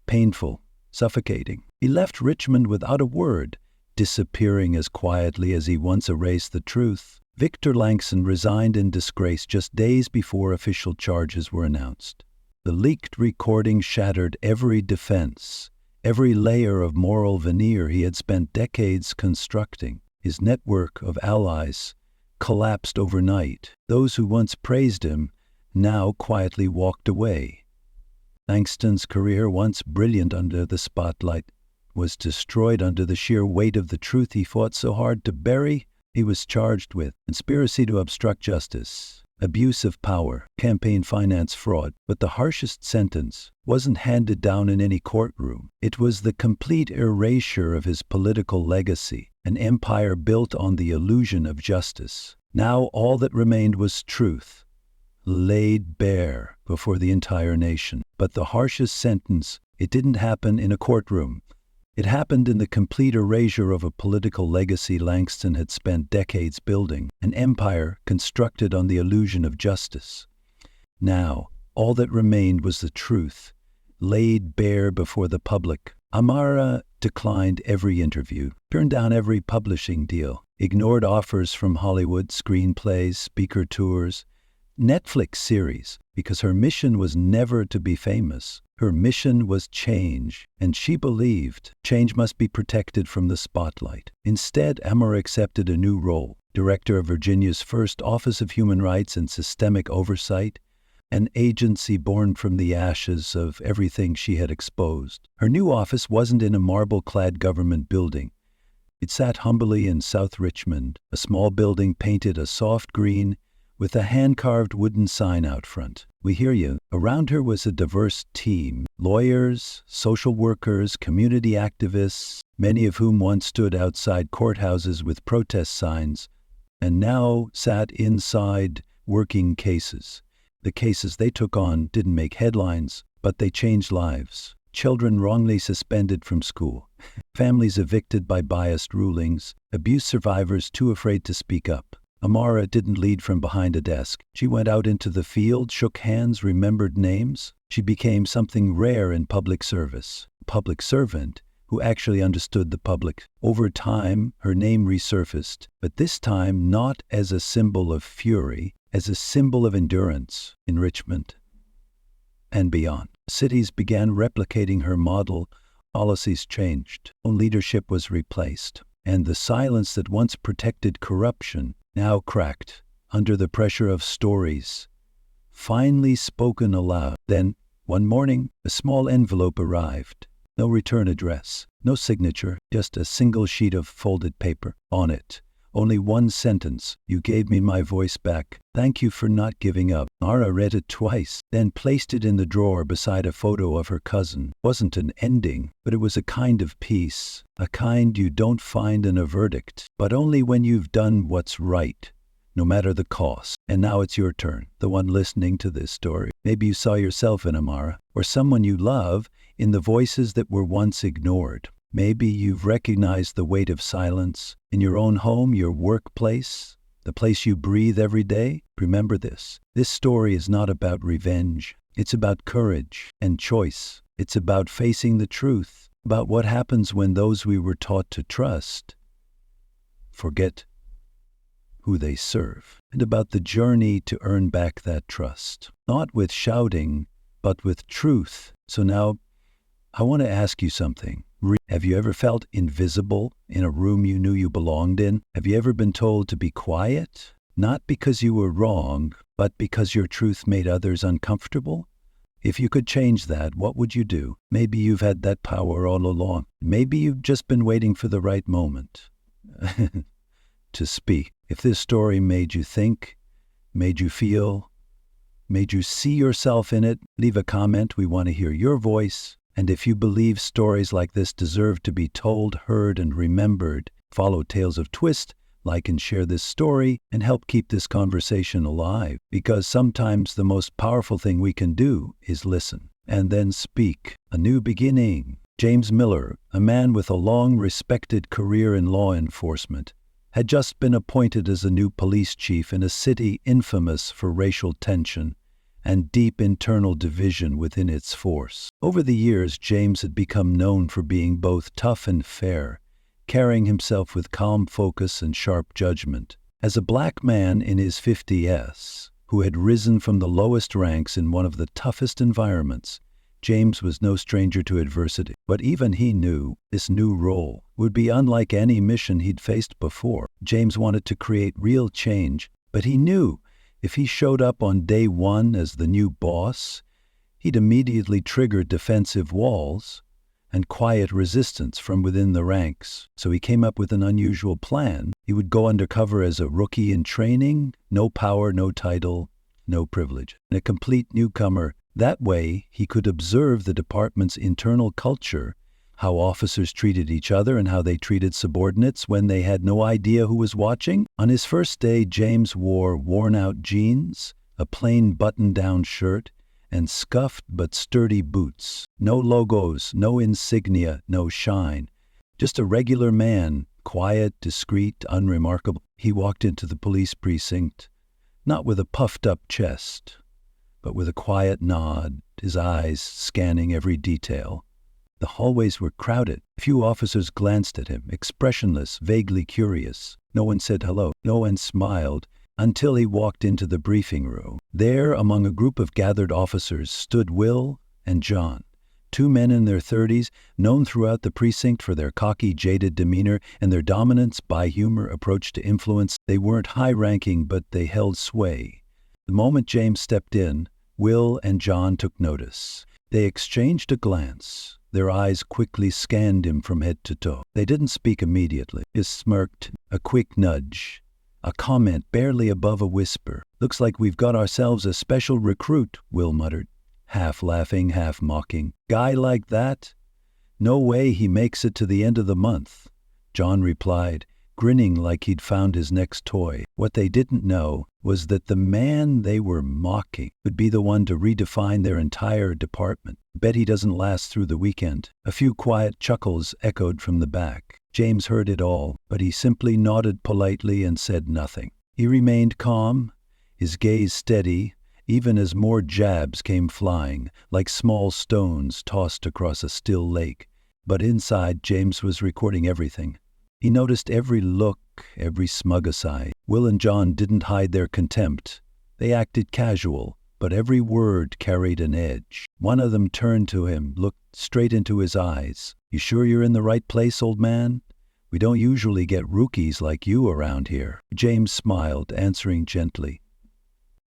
painful, suffocating. He left Richmond without a word, disappearing as quietly as he once erased the truth. Victor Langston resigned in disgrace just days before official charges were announced. The leaked recording shattered every defense, every layer of moral veneer he had spent decades constructing. His network of allies collapsed overnight. Those who once praised him now quietly walked away. Langston's career, once brilliant under the spotlight, was destroyed under the sheer weight of the truth he fought so hard to bury. He was charged with conspiracy to obstruct justice, abuse of power, campaign finance fraud, but the harshest sentence wasn't handed down in any courtroom. It was the complete erasure of his political legacy, an empire built on the illusion of justice. Now all that remained was truth, laid bare before the entire nation. But the harshest sentence, it didn't happen in a courtroom. It happened in the complete erasure of a political legacy Langston had spent decades building, an empire constructed on the illusion of justice. Now, all that remained was the truth, laid bare before the public. Amara declined every interview, turned down every publishing deal, ignored offers from Hollywood, screenplays, speaker tours, Netflix series, because her mission was never to be famous. Her mission was change, and she believed change must be protected from the spotlight. Instead, Amara accepted a new role, director of Virginia's first Office of Human Rights and Systemic Oversight, an agency born from the ashes of everything she had exposed. Her new office wasn't in a marble-clad government building. It sat humbly in South Richmond, a small building painted a soft green, with a hand-carved wooden sign out front. We hear you. Around her was a diverse team, lawyers, social workers, community activists, many of whom once stood outside courthouses with protest signs, and now sat inside working cases. The cases they took on didn't make headlines, but they changed lives. Children wrongly suspended from school, families evicted by biased rulings, abuse survivors too afraid to speak up. Amara didn't lead from behind a desk. She went out into the field, shook hands, remembered names. She became something rare in public service, a public servant who actually understood the public. Over time, her name resurfaced, but this time not as a symbol of fury, as a symbol of endurance in Richmond and beyond. Cities began replicating her model. Policies changed. Leadership was replaced, and the silence that once protected corruption now cracked under the pressure of stories, finally spoken aloud. Then, one morning, a small envelope arrived. No return address, no signature, just a single sheet of folded paper. On it, only one sentence: "You gave me my voice back. Thank you for not giving up." Mara read it twice, then placed it in the drawer beside a photo of her cousin. It wasn't an ending, but it was a kind of peace, a kind you don't find in a verdict, but only when you've done what's right, no matter the cost. And now it's your turn, the one listening to this story. Maybe you saw yourself in Amara, or someone you love, in the voices that were once ignored. Maybe you've recognized the weight of silence in your own home, your workplace, the place you breathe every day. Remember this. This story is not about revenge. It's about courage and choice. It's about facing the truth, about what happens when those we were taught to trust forget who they serve, and about the journey to earn back that trust, not with shouting, but with truth. So now, I want to ask you something. Have you ever felt invisible in a room you knew you belonged in? Have you ever been told to be quiet? Not because you were wrong, but because your truth made others uncomfortable? If you could change that, what would you do? Maybe you've had that power all along. Maybe you've just been waiting for the right moment to speak. If this story made you think, made you feel, made you see yourself in it, leave a comment. We want to hear your voice. And if you believe stories like this deserve to be told, heard, and remembered, follow Tales of Twist, like and share this story, and help keep this conversation alive. Because sometimes the most powerful thing we can do is listen. and then speak. A new beginning. James Miller, a man with a long-respected career in law enforcement, had just been appointed as a new police chief in a city infamous for racial tension and deep internal division within its force. Over the years, James had become known for being both tough and fair, carrying himself with calm focus and sharp judgment. As a black man in his 50s, who had risen from the lowest ranks in one of the toughest environments, James was no stranger to adversity. But even he knew this new role would be unlike any mission he'd faced before. James wanted to create real change, but he knew if he showed up on day one as the new boss, he'd immediately trigger defensive walls and quiet resistance from within the ranks. So he came up with an unusual plan. He would go undercover as a rookie in training, no power, no title, no privilege, and a complete newcomer. That way, he could observe the department's internal culture, how officers treated each other and how they treated subordinates when they had no idea who was watching. On his first day, James wore worn-out jeans, a plain button-down shirt, and scuffed but sturdy boots. No logos, no insignia, no shine. Just a regular man, quiet, discreet, unremarkable. He walked into the police precinct, not with a puffed-up chest, but with a quiet nod, his eyes scanning every detail. The hallways were crowded. Few officers glanced at him, expressionless, vaguely curious. No one said hello. No one smiled until he walked into the briefing room. There, among a group of gathered officers, stood Will and John, two men in their 30s, known throughout the precinct for their cocky, jaded demeanor and their dominance by humor approach to influence. They weren't high-ranking, but they held sway. The moment James stepped in, Will and John took notice. They exchanged a glance. Their eyes quickly scanned him from head to toe. They didn't speak immediately. He smirked, a quick nudge, a comment barely above a whisper. "Looks like we've got ourselves a special recruit," Will muttered, half laughing, half mocking. "Guy like that? No way he makes it to the end of the month," John replied, grinning like he'd found his next toy. What they didn't know was that the man they were mocking would be the one to redefine their entire department. "Bet he doesn't last through the weekend." A few quiet chuckles echoed from the back. James heard it all, but he simply nodded politely and said nothing. He remained calm, his gaze steady, even as more jabs came flying, like small stones tossed across a still lake. But inside, James was recording everything. He noticed every look, every smug aside. Will and John didn't hide their contempt. They acted casual, but every word carried an edge. One of them turned to him, looked straight into his eyes. "You sure you're in the right place, old man? We don't usually get rookies like you around here." James smiled, answering gently,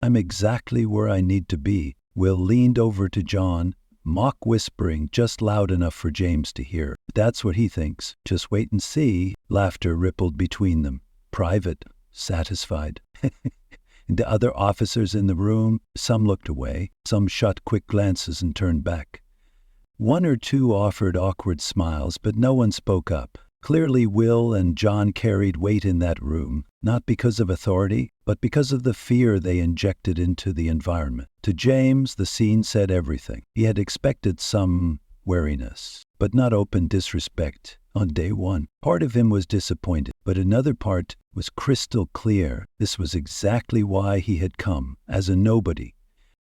"I'm exactly where I need to be." Will leaned over to John, mock whispering just loud enough for James to hear. "That's what he thinks. Just wait and see." Laughter rippled between them. Private, satisfied. The other officers in the room, some looked away, some shot quick glances and turned back. One or two offered awkward smiles, but no one spoke up. Clearly, Will and John carried weight in that room, not because of authority, but because of the fear they injected into the environment. To James, the scene said everything. He had expected some wariness, but not open disrespect on day one. Part of him was disappointed, but another part was crystal clear. This was exactly why he had come, as a nobody.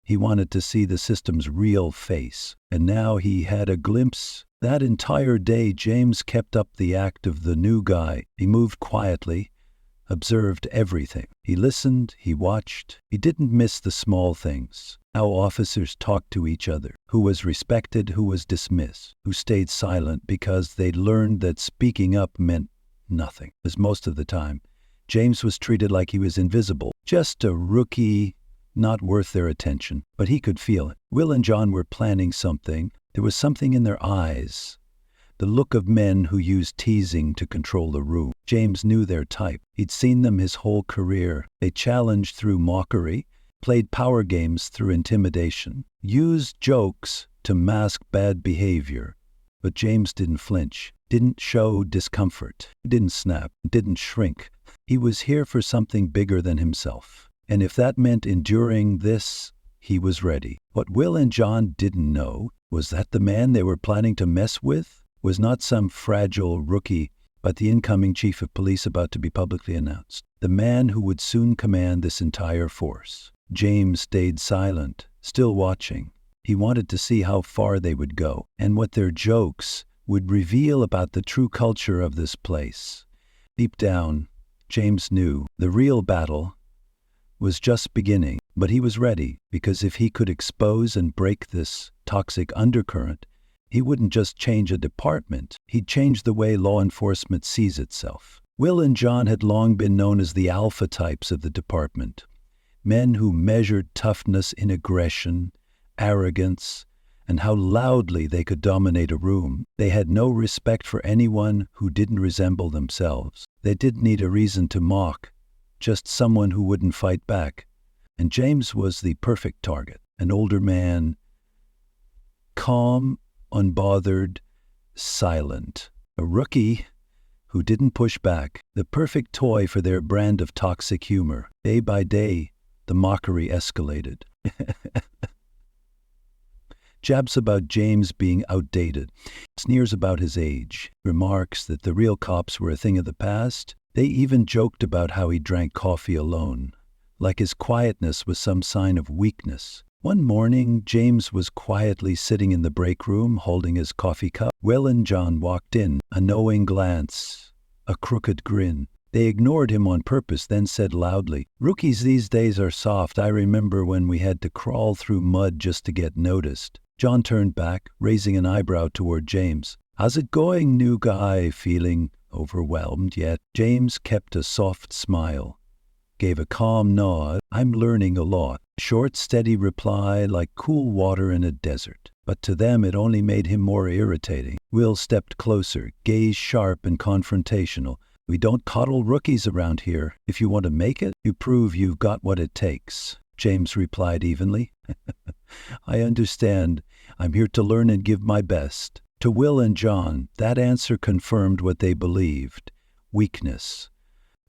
He wanted to see the system's real face, and now he had a glimpse. That entire day, James kept up the act of the new guy. He moved quietly, observed everything. He listened, he watched. He didn't miss the small things. How officers talked to each other, who was respected, who was dismissed, who stayed silent because they'd learned that speaking up meant nothing. As most of the time, James was treated like he was invisible, just a rookie, not worth their attention. But he could feel it. Will and John were planning something. There was something in their eyes, the look of men who used teasing to control the room. James knew their type. He'd seen them his whole career. They challenged through mockery, played power games through intimidation, used jokes to mask bad behavior. But James didn't flinch, didn't show discomfort, didn't snap, didn't shrink. He was here for something bigger than himself. And if that meant enduring this, he was ready. What Will and John didn't know was that the man they were planning to mess with was not some fragile rookie, but the incoming chief of police about to be publicly announced. The man who would soon command this entire force. James stayed silent, still watching. He wanted to see how far they would go and what their jokes would reveal about the true culture of this place. Deep down, James knew the real battle was just beginning, but he was ready, because if he could expose and break this toxic undercurrent, he wouldn't just change a department, he'd change the way law enforcement sees itself. Will and John had long been known as the alpha types of the department, men who measured toughness in aggression, arrogance, and how loudly they could dominate a room. They had no respect for anyone who didn't resemble themselves. They didn't need a reason to mock, just someone who wouldn't fight back. And James was the perfect target, an older man, calm, unbothered, silent. A rookie who didn't push back, the perfect toy for their brand of toxic humor. Day by day, the mockery escalated. Jabs about James being outdated, sneers about his age, remarks that the real cops were a thing of the past. They even joked about how he drank coffee alone, like his quietness was some sign of weakness. One morning, James was quietly sitting in the break room holding his coffee cup. Will and John walked in, a knowing glance, a crooked grin. They ignored him on purpose, then said loudly, "Rookies these days are soft. I remember when we had to crawl through mud just to get noticed." John turned back, raising an eyebrow toward James. "How's it going, new guy?" Feeling overwhelmed, yet James kept a soft smile, gave a calm nod. "I'm learning a lot." Short, steady reply like cool water in a desert. But to them it only made him more irritating. Will stepped closer, gaze sharp and confrontational. "We don't coddle rookies around here. If you want to make it, you prove you've got what it takes." James replied evenly. "I understand. I'm here to learn and give my best." To Will and John, that answer confirmed what they believed: weakness.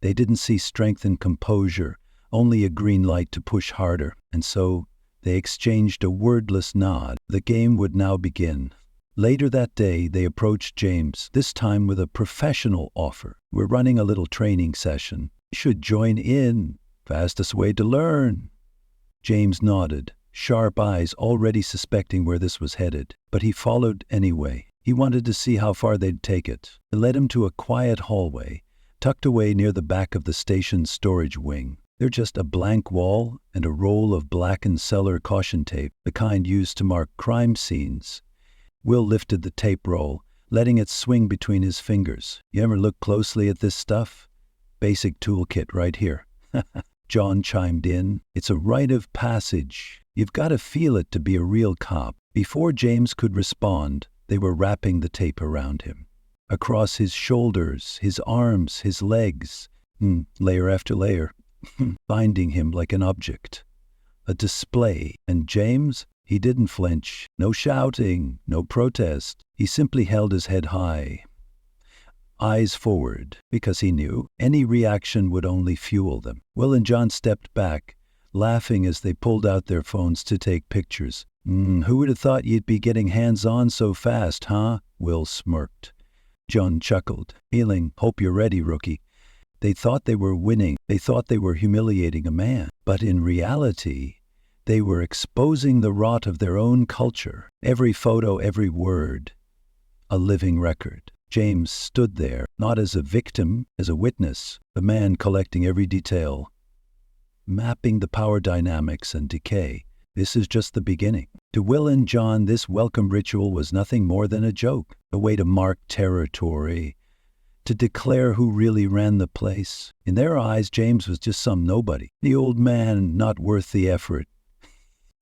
They didn't see strength and composure, only a green light to push harder, and so they exchanged a wordless nod. The game would now begin. Later that day, they approached James, this time with a professional offer. "We're running a little training session. You should join in. Fastest way to learn." James nodded, sharp eyes already suspecting where this was headed. But he followed anyway. He wanted to see how far they'd take it. It led him to a quiet hallway, tucked away near the back of the station's storage wing. There just a blank wall and a roll of blackened cellar caution tape, the kind used to mark crime scenes. Will lifted the tape roll, letting it swing between his fingers. "You ever look closely at this stuff? Basic toolkit right here." John chimed in. "It's a rite of passage. You've got to feel it to be a real cop." Before James could respond, they were wrapping the tape around him. Across his shoulders, his arms, his legs, layer after layer, binding him like an object. A display. And James, he didn't flinch. No shouting, no protest. He simply held his head high, eyes forward, because he knew any reaction would only fuel them. Will and John stepped back, laughing as they pulled out their phones to take pictures. Who would have thought you'd be getting hands-on so fast, huh?" Will smirked. John chuckled, feeling, "Hope you're ready, rookie." They thought they were winning. They thought they were humiliating a man. But in reality, they were exposing the rot of their own culture. Every photo, every word, a living record. James stood there, not as a victim, as a witness, a man collecting every detail, mapping the power dynamics and decay. This is just the beginning. To Will and John, this welcome ritual was nothing more than a joke, a way to mark territory, to declare who really ran the place. In their eyes, James was just some nobody, the old man not worth the effort.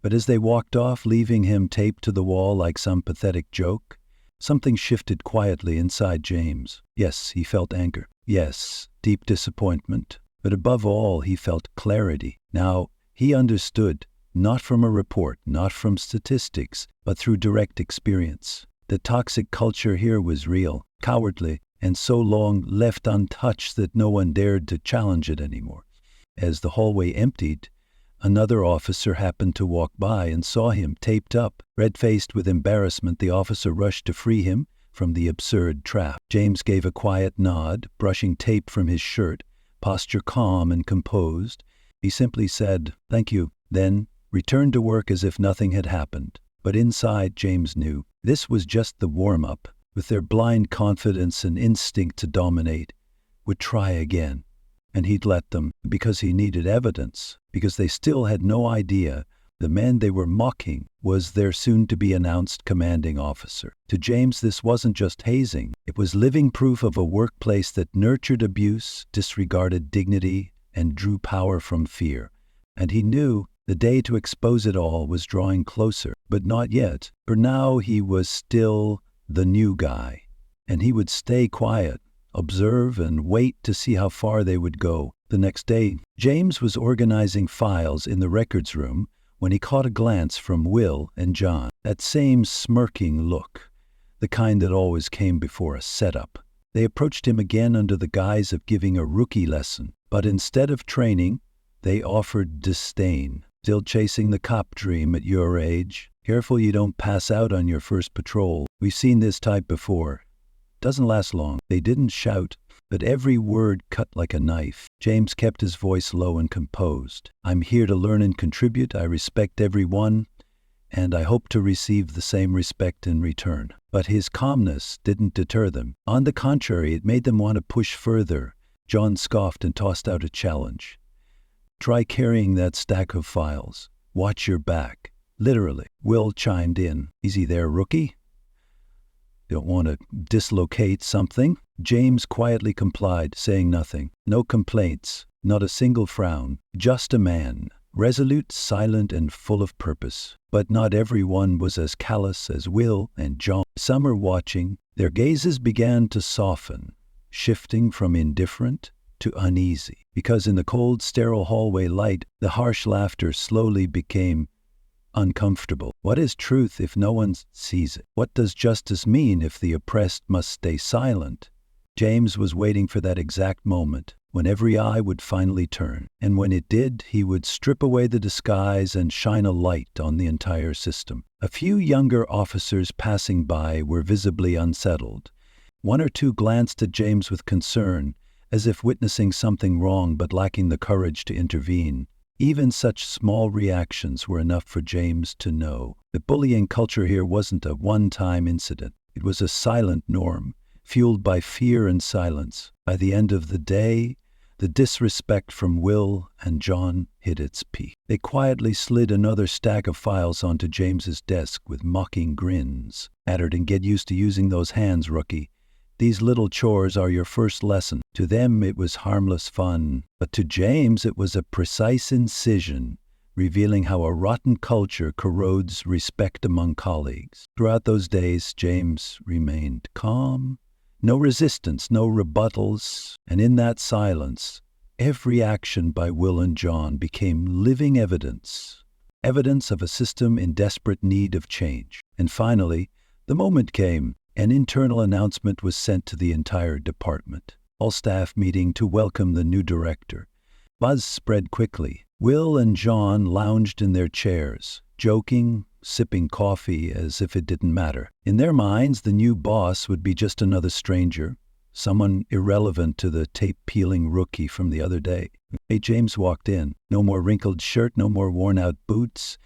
But as they walked off, leaving him taped to the wall like some pathetic joke, something shifted quietly inside James. Yes, he felt anger. Yes, deep disappointment. But above all, he felt clarity. Now, he understood, not from a report, not from statistics, but through direct experience. The toxic culture here was real, cowardly, and so long left untouched that no one dared to challenge it anymore. As the hallway emptied, Another officer happened to walk by and saw him taped up. Red-faced with embarrassment, the officer rushed to free him from the absurd trap. James gave a quiet nod, brushing tape from his shirt, posture calm and composed. He simply said, "Thank you," then returned to work as if nothing had happened. But inside, James knew this was just the warm-up. With their blind confidence and instinct to dominate, would try again. And he'd let them, because he needed evidence, because they still had no idea the man they were mocking was their soon-to-be-announced commanding officer. To James, this wasn't just hazing. It was living proof of a workplace that nurtured abuse, disregarded dignity, and drew power from fear. And he knew the day to expose it all was drawing closer, but not yet. For now he was still the new guy, and he would stay quiet, observe, and wait to see how far they would go. The next day, James was organizing files in the records room when he caught a glance from Will and John. That same smirking look, the kind that always came before a setup. They approached him again under the guise of giving a rookie lesson, but instead of training, they offered disdain. "Still chasing the cop dream at your age? Careful you don't pass out on your first patrol. We've seen this type before. Doesn't last long." They didn't shout, but every word cut like a knife. James kept his voice low and composed. "I'm here to learn and contribute. I respect everyone, and I hope to receive the same respect in return." But his calmness didn't deter them. On the contrary, it made them want to push further. John scoffed and tossed out a challenge. "Try carrying that stack of files. Watch your back." Literally. Will chimed in. "Easy there, rookie. Don't want to dislocate something?" James quietly complied, saying nothing. No complaints, not a single frown. Just a man, resolute, silent, and full of purpose. But not everyone was as callous as Will and John. Some were watching. Their gazes began to soften, shifting from indifferent to uneasy. Because in the cold, sterile hallway light, the harsh laughter slowly became uncomfortable. What is truth if no one sees it? What does justice mean if the oppressed must stay silent? James was waiting for that exact moment, when every eye would finally turn. And when it did, he would strip away the disguise and shine a light on the entire system. A few younger officers passing by were visibly unsettled. One or two glanced at James with concern, as if witnessing something wrong but lacking the courage to intervene. Even such small reactions were enough for James to know that bullying culture here wasn't a one-time incident. It was a silent norm, fueled by fear and silence. By the end of the day, the disrespect from Will and John hit its peak. They quietly slid another stack of files onto James's desk with mocking grins. "Attered and get used to using those hands, rookie. These little chores are your first lesson." To them it was harmless fun, but to James it was a precise incision, revealing how a rotten culture corrodes respect among colleagues. Throughout those days, James remained calm. No resistance, no rebuttals, and in that silence, every action by Will and John became living evidence of a system in desperate need of change. And finally, the moment came. An internal announcement was sent to the entire department. All staff meeting to welcome the new director. Buzz spread quickly. Will and John lounged in their chairs, joking, sipping coffee as if it didn't matter. In their minds, the new boss would be just another stranger, someone irrelevant to the tape-peeling rookie from the other day. Hey, James walked in. No more wrinkled shirt, no more worn-out boots,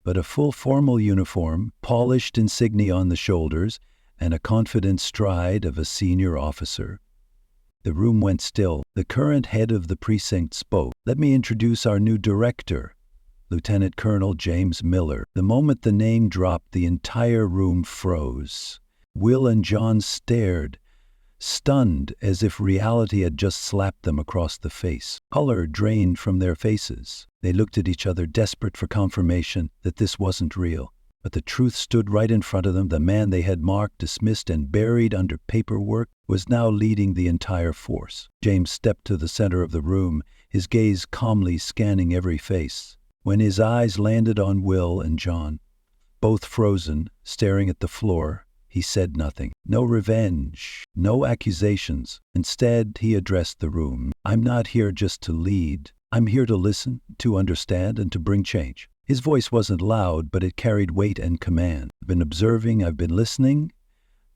but a full formal uniform, polished insignia on the shoulders, and a confident stride of a senior officer. The room went still. The current head of the precinct spoke. "Let me introduce our new director, Lieutenant Colonel James Miller." The moment the name dropped, the entire room froze. Will and John stared, stunned as if reality had just slapped them across the face. Color drained from their faces. They looked at each other, desperate for confirmation that this wasn't real. But the truth stood right in front of them. The man they had marked, dismissed, and buried under paperwork was now leading the entire force. James stepped to the center of the room, his gaze calmly scanning every face. When his eyes landed on Will and John, both frozen, staring at the floor, he said nothing. No revenge, no accusations. Instead, he addressed the room. "I'm not here just to lead. I'm here to listen, to understand, and to bring change. His voice wasn't loud, but it carried weight and command. I've been observing, I've been listening,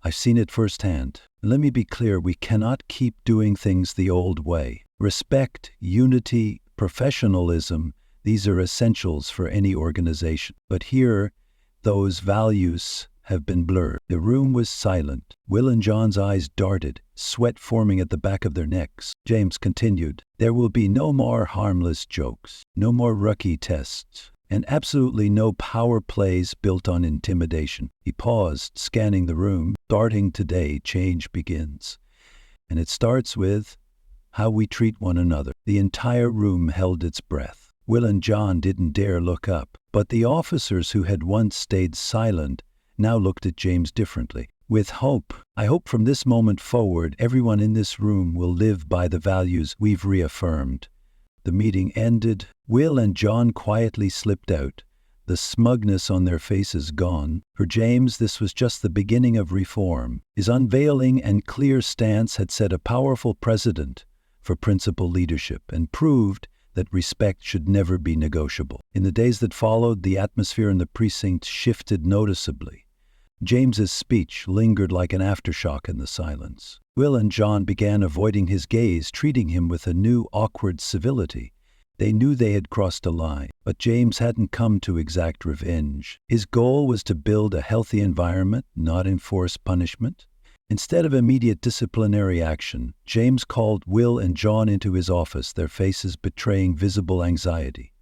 I've seen it firsthand. Let me be clear, we cannot keep doing things the old way. Respect, unity, professionalism, these are essentials for any organization. But here, those values have been blurred. The room was silent. Will and John's eyes darted, sweat forming at the back of their necks. James continued, "There will be no more harmless jokes, no more rookie tests, and absolutely no power plays built on intimidation." He paused, scanning the room. Starting today, change begins. And it starts with how we treat one another. The entire room held its breath. Will and John didn't dare look up, but the officers who had once stayed silent now looked at James differently. With hope, I hope from this moment forward, everyone in this room will live by the values we've reaffirmed. The meeting ended. Will and John quietly slipped out, the smugness on their faces gone. For James, this was just the beginning of reform. His unveiling and clear stance had set a powerful precedent for principled leadership and proved that respect should never be negotiable. In the days that followed, the atmosphere in the precinct shifted noticeably. James's speech lingered like an aftershock in the silence. Will and John began avoiding his gaze, treating him with a new, awkward civility. They knew they had crossed a line, but James hadn't come to exact revenge. His goal was to build a healthy environment, not enforce punishment. Instead of immediate disciplinary action, James called Will and John into his office, their faces betraying visible anxiety.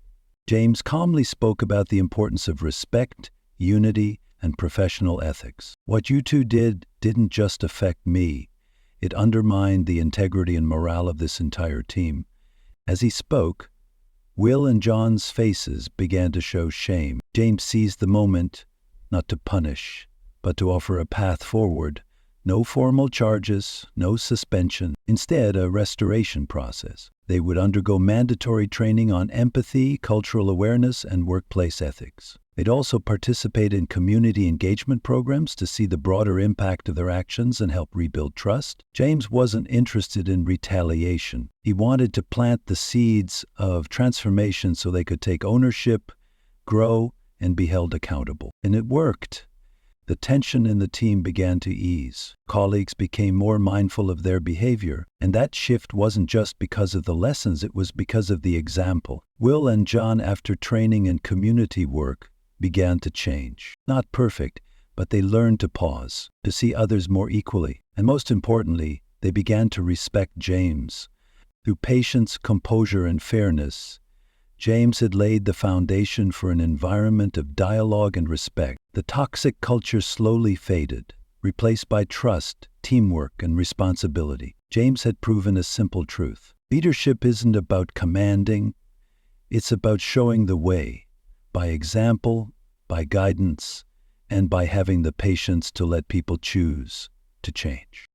James calmly spoke about the importance of respect, unity, and professional ethics. "What you two didn't just affect me. It undermined the integrity and morale of this entire team." As he spoke, Will and John's faces began to show shame. James seized the moment not to punish, but to offer a path forward. No formal charges, no suspension. Instead, a restoration process. They would undergo mandatory training on empathy, cultural awareness, and workplace ethics. They'd also participate in community engagement programs to see the broader impact of their actions and help rebuild trust. James wasn't interested in retaliation. He wanted to plant the seeds of transformation so they could take ownership, grow, and be held accountable. And it worked. The tension in the team began to ease. Colleagues became more mindful of their behavior, and that shift wasn't just because of the lessons, it was because of the example. Will and John, after training and community work, began to change. Not perfect, but they learned to pause, to see others more equally, and most importantly, they began to respect James. Through patience, composure, and fairness, James had laid the foundation for an environment of dialogue and respect. The toxic culture slowly faded, replaced by trust, teamwork, and responsibility. James had proven a simple truth. Leadership isn't about commanding, it's about showing the way, by example, by guidance, and by having the patience to let people choose to change.